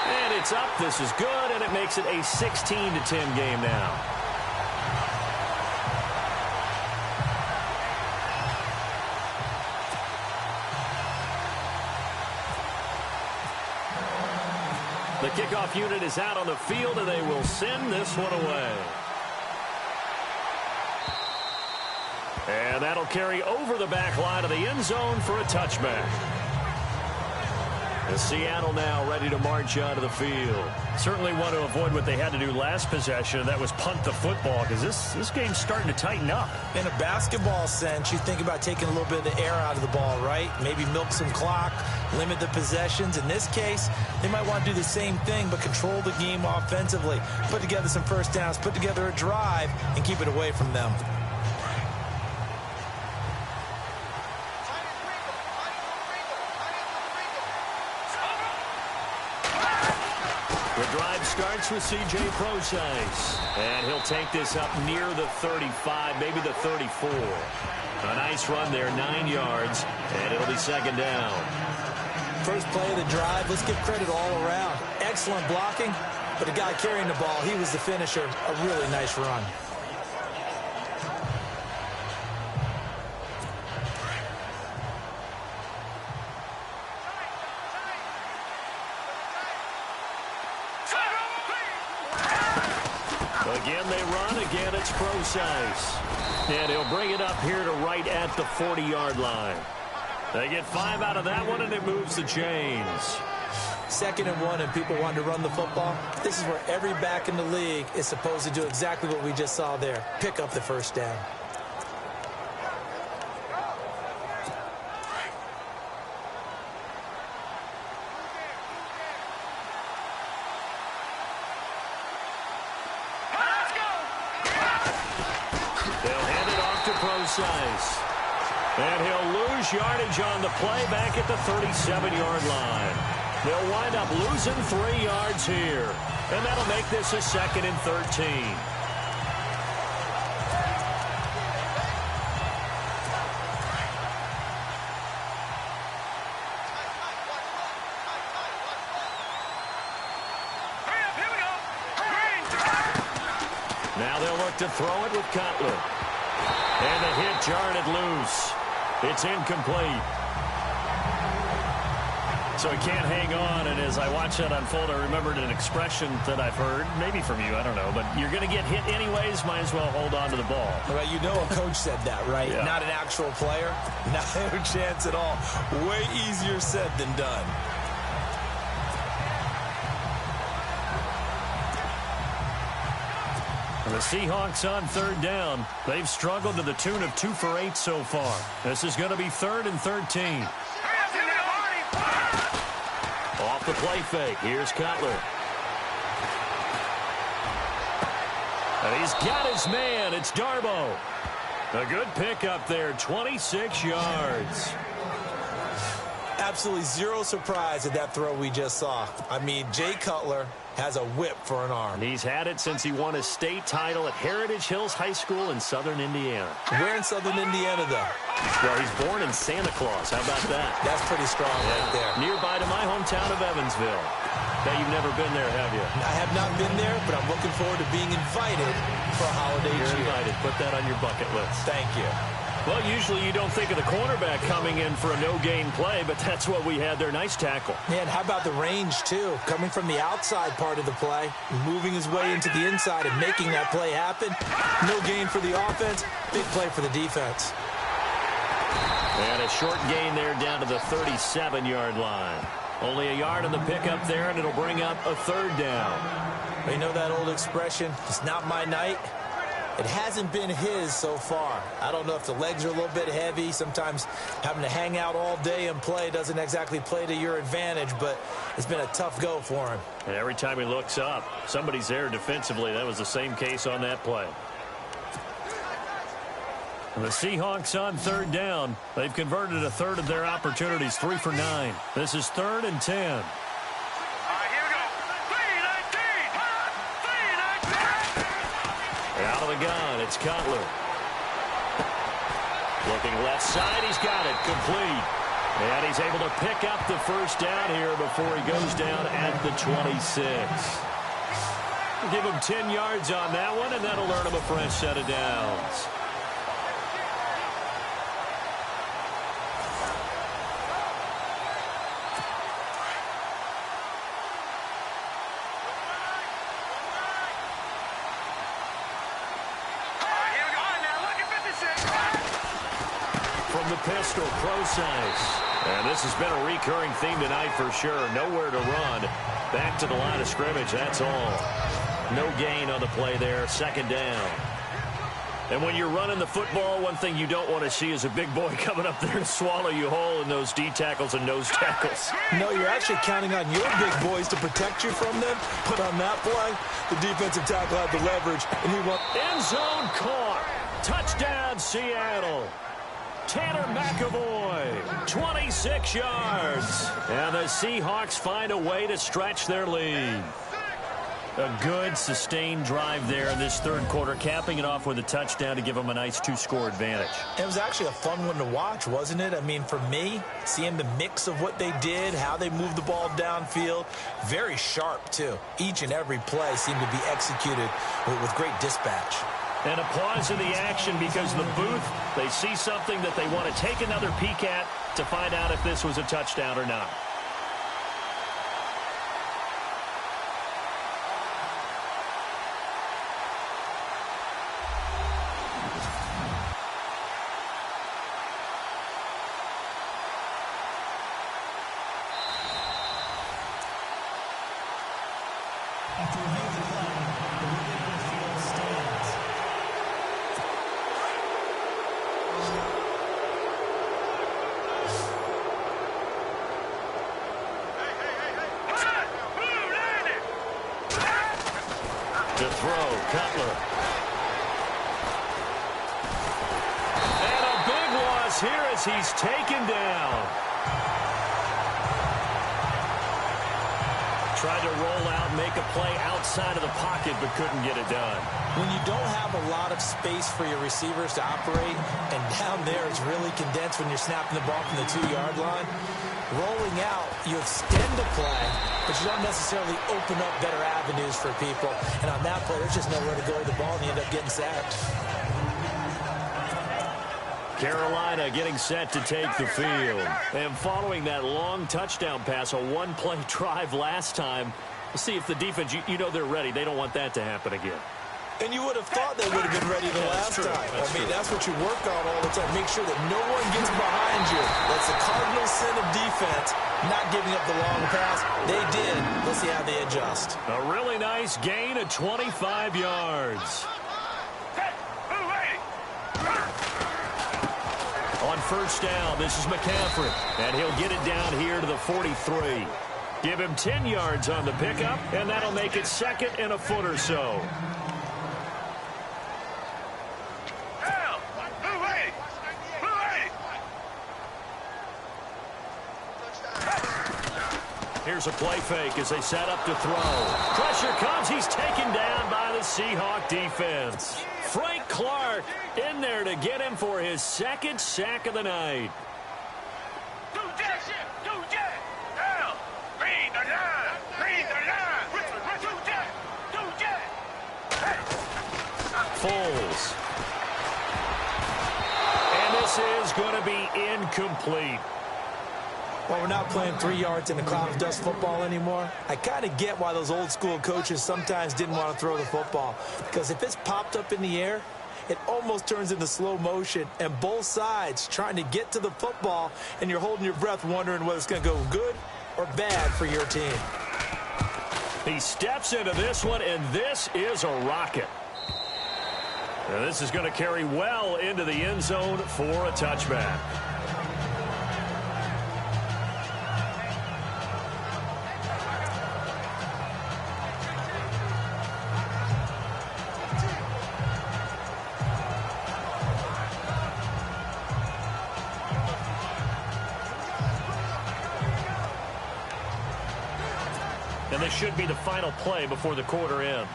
And it's up. This is good, and it makes it a 16-10 game now. The kickoff unit is out on the field, and they will send this one away. And that'll carry over the back line of the end zone for a touchback. And Seattle now ready to march onto the field. Certainly want to avoid what they had to do last possession. That was punt the football, because this game's starting to tighten up. In a basketball sense, you think about taking a little bit of the air out of the ball, right? Maybe milk some clock, limit the possessions. In this case, they might want to do the same thing, but control the game offensively. Put together some first downs, put together a drive, and keep it away from them. The drive starts with C.J. Procise, and he'll take this up near the 35, maybe the 34. A nice run there, 9 yards, and it'll be second down. First play of the drive, let's give credit all around. Excellent blocking, but the guy carrying the ball, he was the finisher. A really nice run. Again, they run. Again, it's Procise. And he'll bring it up here to right at the 40-yard line. They get 5 out of that one, and it moves the chains. 2nd and 1, and people want to run the football. This is where every back in the league is supposed to do exactly what we just saw there. Pick up the first down. And he'll lose yardage on the play back at the 37-yard line. They'll wind up losing 3 yards here. And that'll make this a 2nd and 13. Now they'll look to throw it with Cutler. And the hit jarred it loose. It's incomplete. So he can't hang on, and as I watch that unfold, I remembered an expression that I've heard, maybe from you, I don't know, but you're going to get hit anyways, might as well hold on to the ball. Well, you know a coach said that, right? Yeah. Not an actual player. Not a chance at all. Way easier said than done. The Seahawks on 3rd down. They've struggled to the tune of 2 for 8 so far. This is going to be 3rd and 13. Off the play fake. Here's Cutler. And he's got his man. It's Darbo. A good pickup there. 26 yards. Absolutely zero surprise at that throw we just saw. I mean, Jay Cutler has a whip for an arm. He's had it since he won his state title at Heritage Hills High School in southern Indiana. Where in southern Indiana, though? Well, he's born in Santa Claus. How about that? That's pretty strong right there. Nearby to my hometown of Evansville. Bet you've never been there, have you? I have not been there, but I'm looking forward to being invited for a holiday You're cheer. invited. Put that on your bucket list. Thank you. Well, usually you don't think of the cornerback coming in for a no-gain play, but that's what we had there. Nice tackle. Man, how about the range, too? Coming from the outside part of the play, moving his way into the inside and making that play happen. No gain for the offense, big play for the defense. And a short gain there down to the 37-yard line. Only a yard on the pickup there, and it'll bring up a 3rd down. You know that old expression, it's not my night? It hasn't been his so far. I don't know if the legs are a little bit heavy. Sometimes having to hang out all day and play doesn't exactly play to your advantage, but it's been a tough go for him. And every time he looks up, somebody's there defensively. That was the same case on that play. And the Seahawks on 3rd down. They've converted a third of their opportunities, 3 for 9. This is 3rd and 10. Out of the gun, it's Cutler. Looking left side, he's got it, complete. And he's able to pick up the first down here before he goes down at the 26. Give him 10 yards on that one, and that'll earn him a fresh set of downs. From the pistol, pro size. And this has been a recurring theme tonight for sure. Nowhere to run. Back to the line of scrimmage, that's all. No gain on the play there, 2nd down. And when you're running the football, one thing you don't want to see is a big boy coming up there to swallow you whole in those D tackles and nose tackles. No, you're actually counting on your big boys to protect you from them. But on that play, the defensive tackle had the leverage, and he won. End zone caught. Touchdown, Seattle. Tanner McAvoy, 26 yards. And the Seahawks find a way to stretch their lead. A good, sustained drive there in this 3rd quarter, capping it off with a touchdown to give them a nice 2-score advantage. It was actually a fun one to watch, wasn't it? I mean, for me, seeing the mix of what they did, how they moved the ball downfield, very sharp, too. Each and every play seemed to be executed with great dispatch. And a pause in the action because the booth, they see something that they want to take another peek at to find out if this was a touchdown or not. After reviewing the play, the movement on the field stands. To throw, Cutler. And a big loss here as he's taken down. Tried to roll out, make a play outside of the pocket, but couldn't get it done. When you don't have a lot of space for your receivers to operate, and down there it's really condensed when you're snapping the ball from the 2-yard line, rolling out, you extend the play, but you don't necessarily open up better avenues for people. And on that play, there's just nowhere to go with the ball, and you end up getting sacked. Carolina getting set to take the field. And following that long touchdown pass, a one-play drive last time, we'll see if the defense, you know they're ready. They don't want that to happen again. And you would have thought they would have been ready the last time. That's what you work on all the time. Make sure that no one gets behind you. That's the cardinal sin of defense, not giving up the long pass. They did. Let's see how they adjust. A really nice gain of 25 yards. On first down, this is McCaffrey, and he'll get it down here to the 43. Give him 10 yards on the pickup, and that'll make it second and a foot or so. Here's a play fake as they set up to throw. Pressure comes. He's taken down by the Seahawks defense. Frank Clark in there to get him for his second sack of the night. Foles. And this is going to be incomplete. Well, we're not playing 3 yards in the cloud of dust football anymore. I kind of get why those old school coaches sometimes didn't want to throw the football. Because if it's popped up in the air, it almost turns into slow motion. And both sides trying to get to the football, and you're holding your breath wondering whether it's going to go good or bad for your team. He steps into this one, and this is a rocket. Now, this is going to carry well into the end zone for a touchback. And this should be the final play before the quarter ends.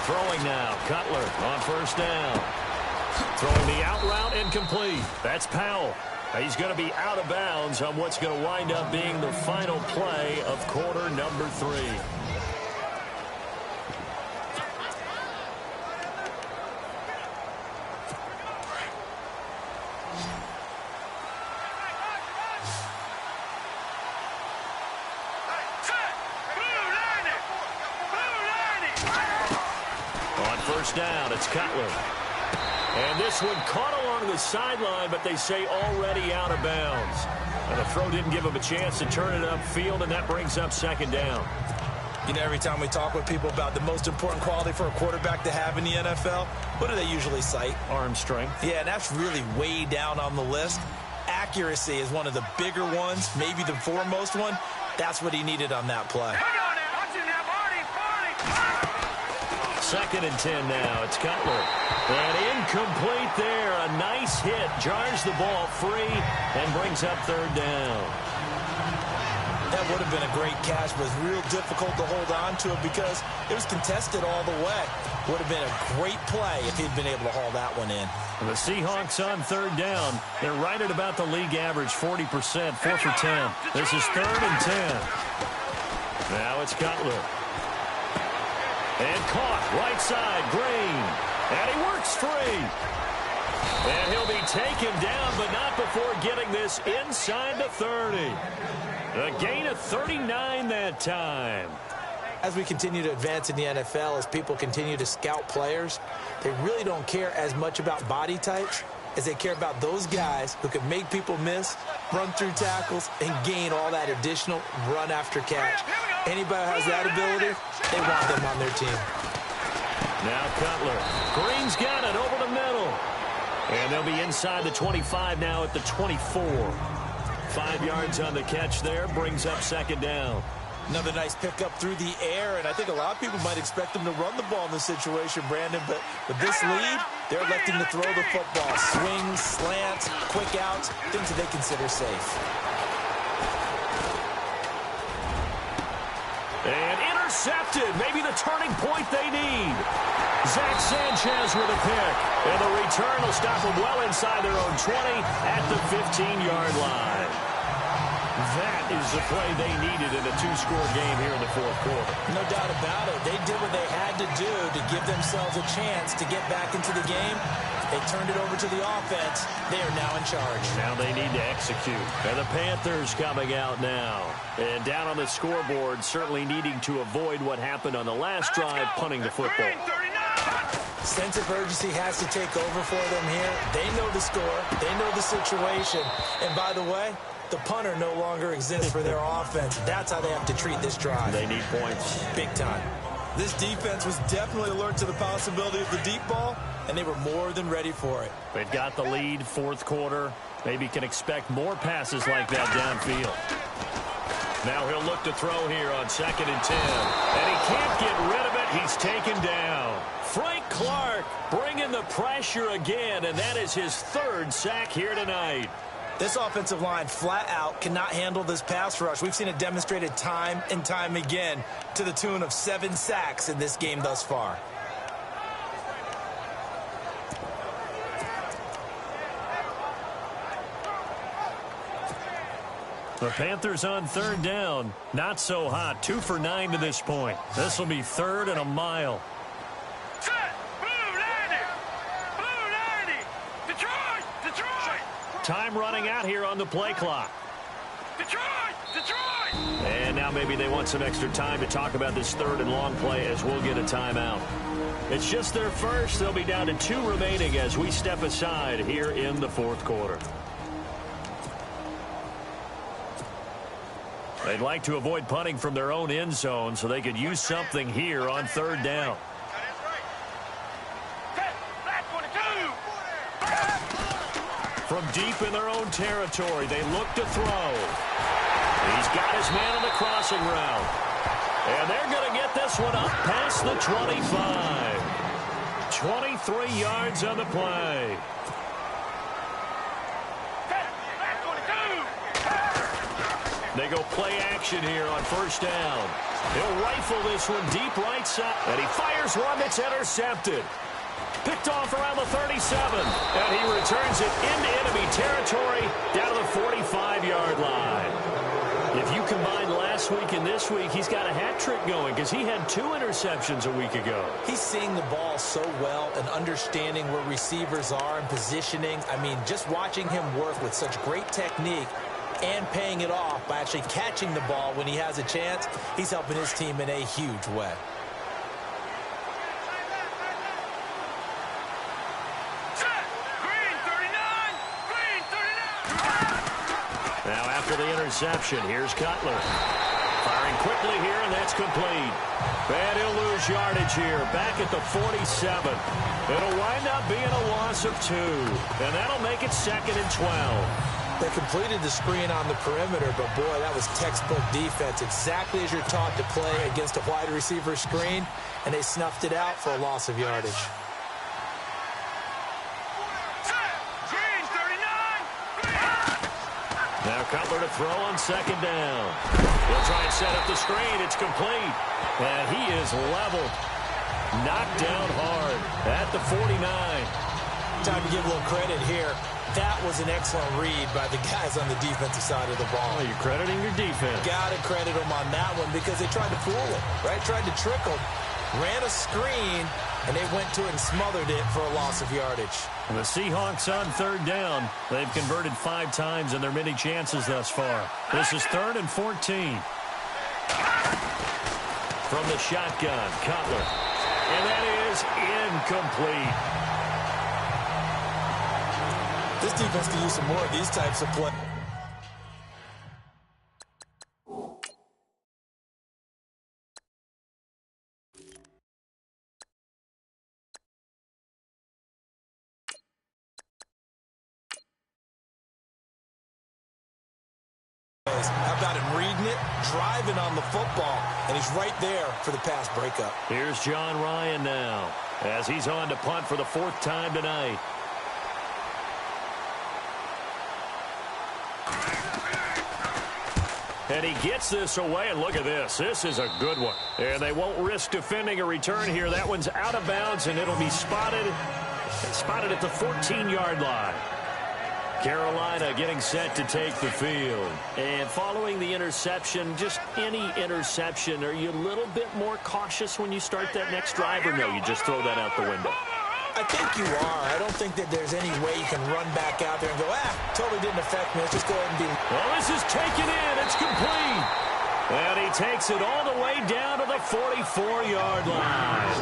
Throwing now, Cutler on first down. Throwing the out route incomplete. That's Powell. He's going to be out of bounds on what's going to wind up being the final play of quarter number 3. Down, it's Cutler. And this one caught along the sideline, but they say already out of bounds. And the throw didn't give him a chance to turn it upfield, and that brings up second down. You know, every time we talk with people about the most important quality for a quarterback to have in the NFL, what do they usually cite? Arm strength. Yeah, and that's really way down on the list. Accuracy is one of the bigger ones, maybe the foremost one. That's what he needed on that play. Second and 10 now. It's Cutler. And incomplete there. A nice hit. Jars the ball free and brings up third down. That would have been a great catch, but it's real difficult to hold on to it because it was contested all the way. Would have been a great play if he'd been able to haul that one in. And the Seahawks on third down. They're right at about the league average, 40%, 4 for 10. This is third and 10. Now it's Cutler. And caught, right side, Green. And he works free. And he'll be taken down, but not before getting this inside the 30. A gain of 39 that time. As we continue to advance in the NFL, as people continue to scout players, they really don't care as much about body types as they care about those guys who can make people miss, run through tackles, and gain all that additional run after catch. Anybody who has that ability, they want them on their team. Now Cutler. Green's got it over the middle. And they'll be inside the 25 now at the 24. 5 yards on the catch there, brings up second down. Another nice pickup through the air, and I think a lot of people might expect them to run the ball in this situation, Brandon, but with this lead, they're electing to throw the football. Swings, slants, quick outs, things that they consider safe. And intercepted, maybe the turning point they need. Zach Sanchez with a pick, and the return will stop them well inside their own 20 at the 15-yard line. That is the play they needed in a two-score game here in the fourth quarter. No doubt about it. They did what they had to do to give themselves a chance to get back into the game. They turned it over to the offense. They are now in charge. Now they need to execute. And the Panthers coming out now. And down on the scoreboard, certainly needing to avoid what happened on the last drive, punting the football. Sense of urgency has to take over for them here. They know the score. They know the situation. And by the way, the punter no longer exists for their offense. That's how they have to treat this drive. They need points. Big time. This defense was definitely alert to the possibility of the deep ball, and they were more than ready for it. They've got the lead, fourth quarter. Maybe can expect more passes like that downfield. Now he'll look to throw here on 2nd and 10. And he can't get rid of it. He's taken down. Frank Clark bringing the pressure again, and that is his 3rd sack here tonight. This offensive line flat out cannot handle this pass rush. We've seen it demonstrated time and time again to the tune of 7 sacks in this game thus far. The Panthers on 3rd down. Not so hot. 2 for 9 to this point. This will be 3rd and a mile. Time running out here on the play clock. Detroit! And now maybe they want some extra time to talk about this 3rd and long play as we'll get a timeout. It's just their first. They'll be down to 2 remaining as we step aside here in the fourth quarter. They'd like to avoid punting from their own end zone so they could use something here on 3rd down. From deep in their own territory, they look to throw. He's got his man on the crossing route. And they're going to get this one up past the 25. 23 yards on the play. They go play action here on 1st down. He'll rifle this one deep right side. And he fires one that's intercepted. Picked off around the 37, and he returns it into enemy territory down to the 45-yard line. If you combine last week and this week, he's got a hat trick going because he had 2 interceptions a week ago. He's seeing the ball so well and understanding where receivers are and positioning. I mean, just watching him work with such great technique and paying it off by actually catching the ball when he has a chance, he's helping his team in a huge way. Now after the interception, here's Cutler. Firing quickly here, and that's complete. And he'll lose yardage here, back at the 47. It'll wind up being a loss of 2. And that'll make it 2nd and 12. They completed the screen on the perimeter, but boy, that was textbook defense. Exactly as you're taught to play against a wide receiver screen, and they snuffed it out for a loss of yardage. Now Cutler to throw on 2nd down. He'll try and set up the screen. It's complete. And he is leveled. Knocked down hard at the 49. Time to give a little credit here. That was an excellent read by the guys on the defensive side of the ball. Oh, you're crediting your defense. Got to credit them on that one because they tried to fool him, right? Tried to trick him. Ran a screen, and they went to it and smothered it for a loss of yardage. The Seahawks on 3rd down. They've converted 5 times in their many chances thus far. This is 3rd and 14. From the shotgun, Cutler. And that is incomplete. This defense can use some more of these types of plays. How about him reading it, driving on the football, and he's right there for the pass breakup. Here's John Ryan now as he's on to punt for the 4th time tonight. And he gets this away, and look at this. This is a good one. And they won't risk defending a return here. That one's out of bounds, and it'll be spotted at the 14-yard line. Carolina getting set to take the field. And following the interception, just any interception, are you a little bit more cautious when you start that next drive, or no, you just throw that out the window? I think you are. I don't think that there's any way you can run back out there and go, totally didn't affect me. Let's just go ahead and be. Well, this is taken in. It's complete. And he takes it all the way down to the 44-yard line.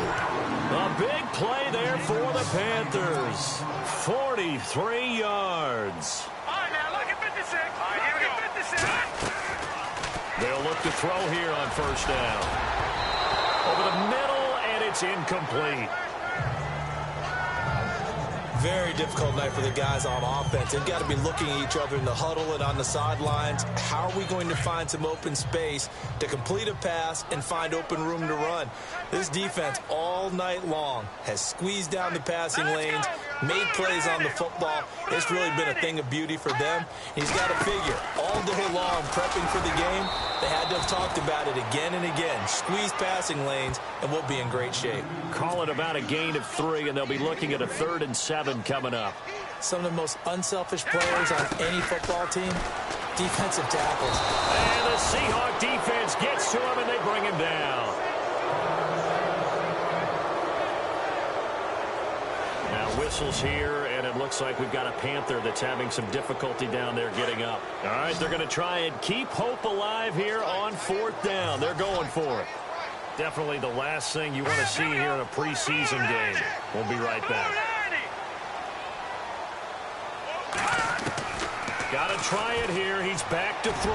A big play there for the Panthers. 43 yards. All right, now look at 56. All right, here we go. 56. They'll look to throw here on 1st down. Over the middle, and it's incomplete. Very difficult night for the guys on offense. They've got to be looking at each other in the huddle and on the sidelines. How are we going to find some open space to complete a pass and find open room to run? This defense all night long has squeezed down the passing lanes, made plays on the football. It's really been a thing of beauty for them. He's got to figure all day long prepping for the game, they had to have talked about it again and again. Squeeze passing lanes, and we'll be in great shape. Call it about a gain of 3, and they'll be looking at a 3rd and 7 coming up. Some of the most unselfish players on any football team, defensive tackles. And the Seahawks defense gets to him, and they bring him down. Now whistles here, and it looks like we've got a Panther that's having some difficulty down there getting up. All right, they're going to try and keep hope alive here on 4th down. They're going for it. Definitely the last thing you want to see here in a preseason game. We'll be right back. Got to try it here. He's back to throw.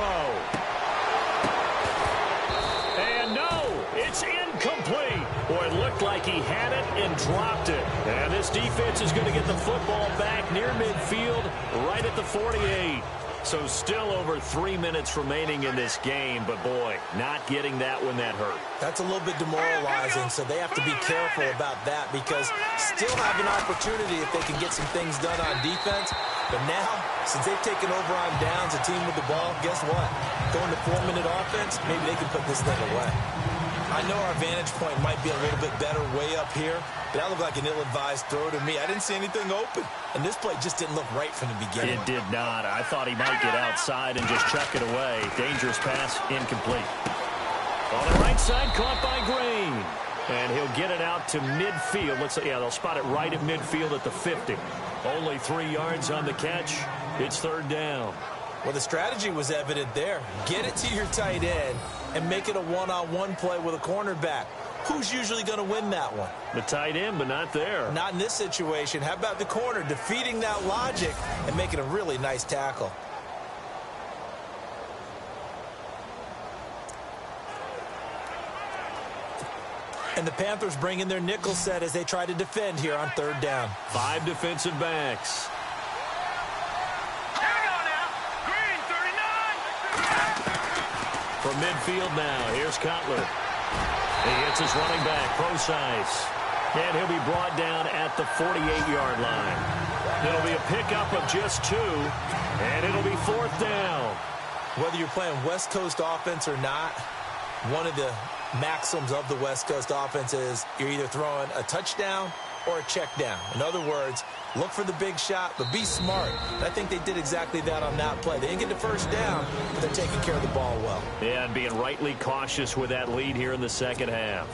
And no, it's incomplete. Boy, it looked like he had it and dropped it. And this defense is going to get the football back near midfield, right at the 48. So still over 3 minutes remaining in this game, but boy, not getting that one that hurt. That's a little bit demoralizing, so they have to be careful about that because still have an opportunity if they can get some things done on defense. But now, since they've taken over on downs, a team with the ball, guess what? Going to 4-minute offense, maybe they can put this thing away. I know our vantage point might be a little bit better way up here, but that looked like an ill-advised throw to me. I didn't see anything open, and this play just didn't look right from the beginning. It did not. I thought he might get outside and just chuck it away. Dangerous pass, incomplete. On the right side, caught by Green. And he'll get it out to midfield. They'll spot it right at midfield at the 50. Only 3 yards on the catch. It's 3rd down. Well, the strategy was evident there. Get it to your tight end and make it a one-on-one play with a cornerback. Who's usually going to win that one? The tight end, but not there. Not in this situation. How about the corner defeating that logic and making a really nice tackle? And the Panthers bring in their nickel set as they try to defend here on 3rd down. 5 defensive backs. From midfield now, here's Cutler. He hits his running back, Procise. And he'll be brought down at the 48-yard line. It'll be a pickup of just 2, and it'll be 4th down. Whether you're playing West Coast offense or not, one of the maxims of the West Coast offense is you're either throwing a touchdown or a check down. In other words, look for the big shot, but be smart. And I think they did exactly that on that play. They didn't get the 1st down, but they're taking care of the ball well. Yeah, and being rightly cautious with that lead here in the 2nd half.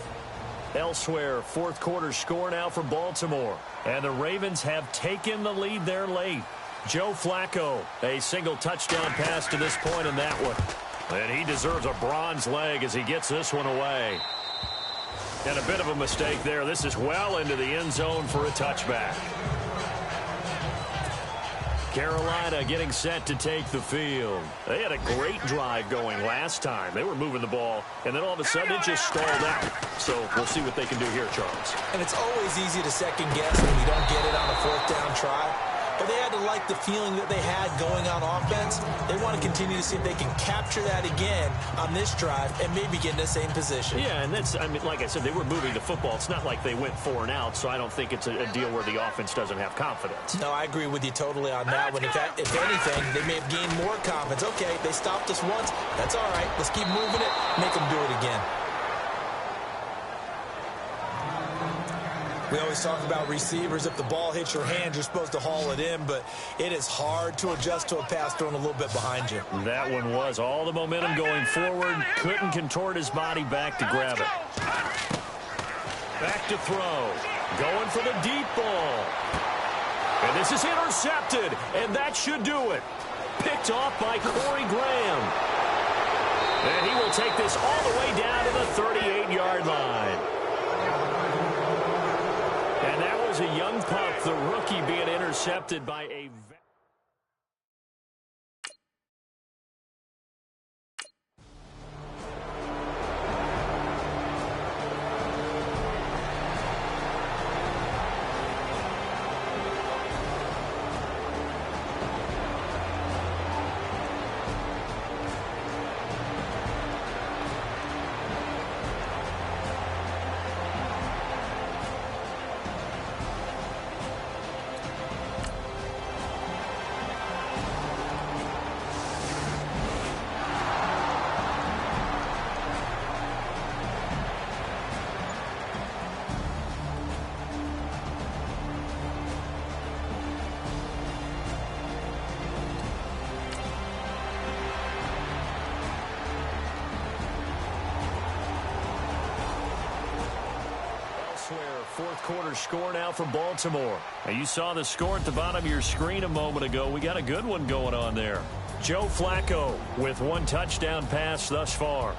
Elsewhere, 4th quarter score now for Baltimore. And the Ravens have taken the lead there late. Joe Flacco, a single touchdown pass to this point in that one. And he deserves a bronze leg as he gets this one away. And a bit of a mistake there. This is well into the end zone for a touchback. Carolina getting set to take the field. They had a great drive going last time. They were moving the ball, and then all of a sudden it just stalled out. So we'll see what they can do here, Charles. And it's always easy to second guess when you don't get it on a 4th down try. but they had to like the feeling that they had going on offense. They want to continue to see if they can capture that again on this drive and maybe get in the same position. Yeah, and that's, I mean, like I said, they were moving the football. It's not like they went 4 and out, so I don't think it's a deal where the offense doesn't have confidence. No, I agree with you totally on that one. In fact, if anything, they may have gained more confidence. Okay, they stopped us once. That's all right. Let's keep moving it. Make them do it again. We always talk about receivers. If the ball hits your hand, you're supposed to haul it in, but it is hard to adjust to a pass thrown a little bit behind you. That one was all the momentum going forward. Couldn't contort his body back to grab it. Back to throw. Going for the deep ball. And this is intercepted, and that should do it. Picked off by Corey Graham. And he will take this all the way down to the 38-yard line. And that was a young pup, the rookie, being intercepted by a... Fourth quarter score now for Baltimore. Now you saw the score at the bottom of your screen a moment ago. We got a good one going on there. Joe Flacco with 1 touchdown pass thus far.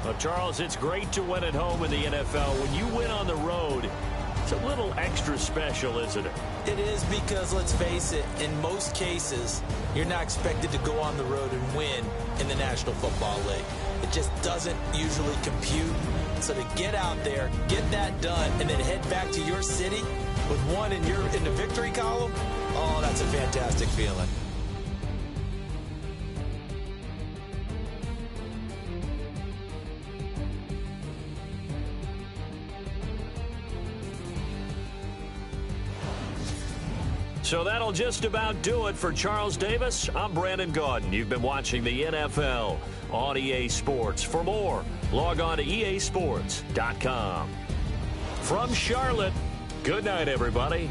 Well, Charles, it's great to win at home in the NFL. When you win on the road, it's a little extra special, isn't it? It is, because, let's face it, in most cases, you're not expected to go on the road and win in the National Football League. It just doesn't usually compute. So to get out there, get that done, and then head back to your city with 1 in the victory column, oh, that's a fantastic feeling. So that'll just about do it for Charles Davis. I'm Brandon Gaudin. You've been watching the NFL on EA Sports. For more, log on to easports.com. From Charlotte, good night, everybody.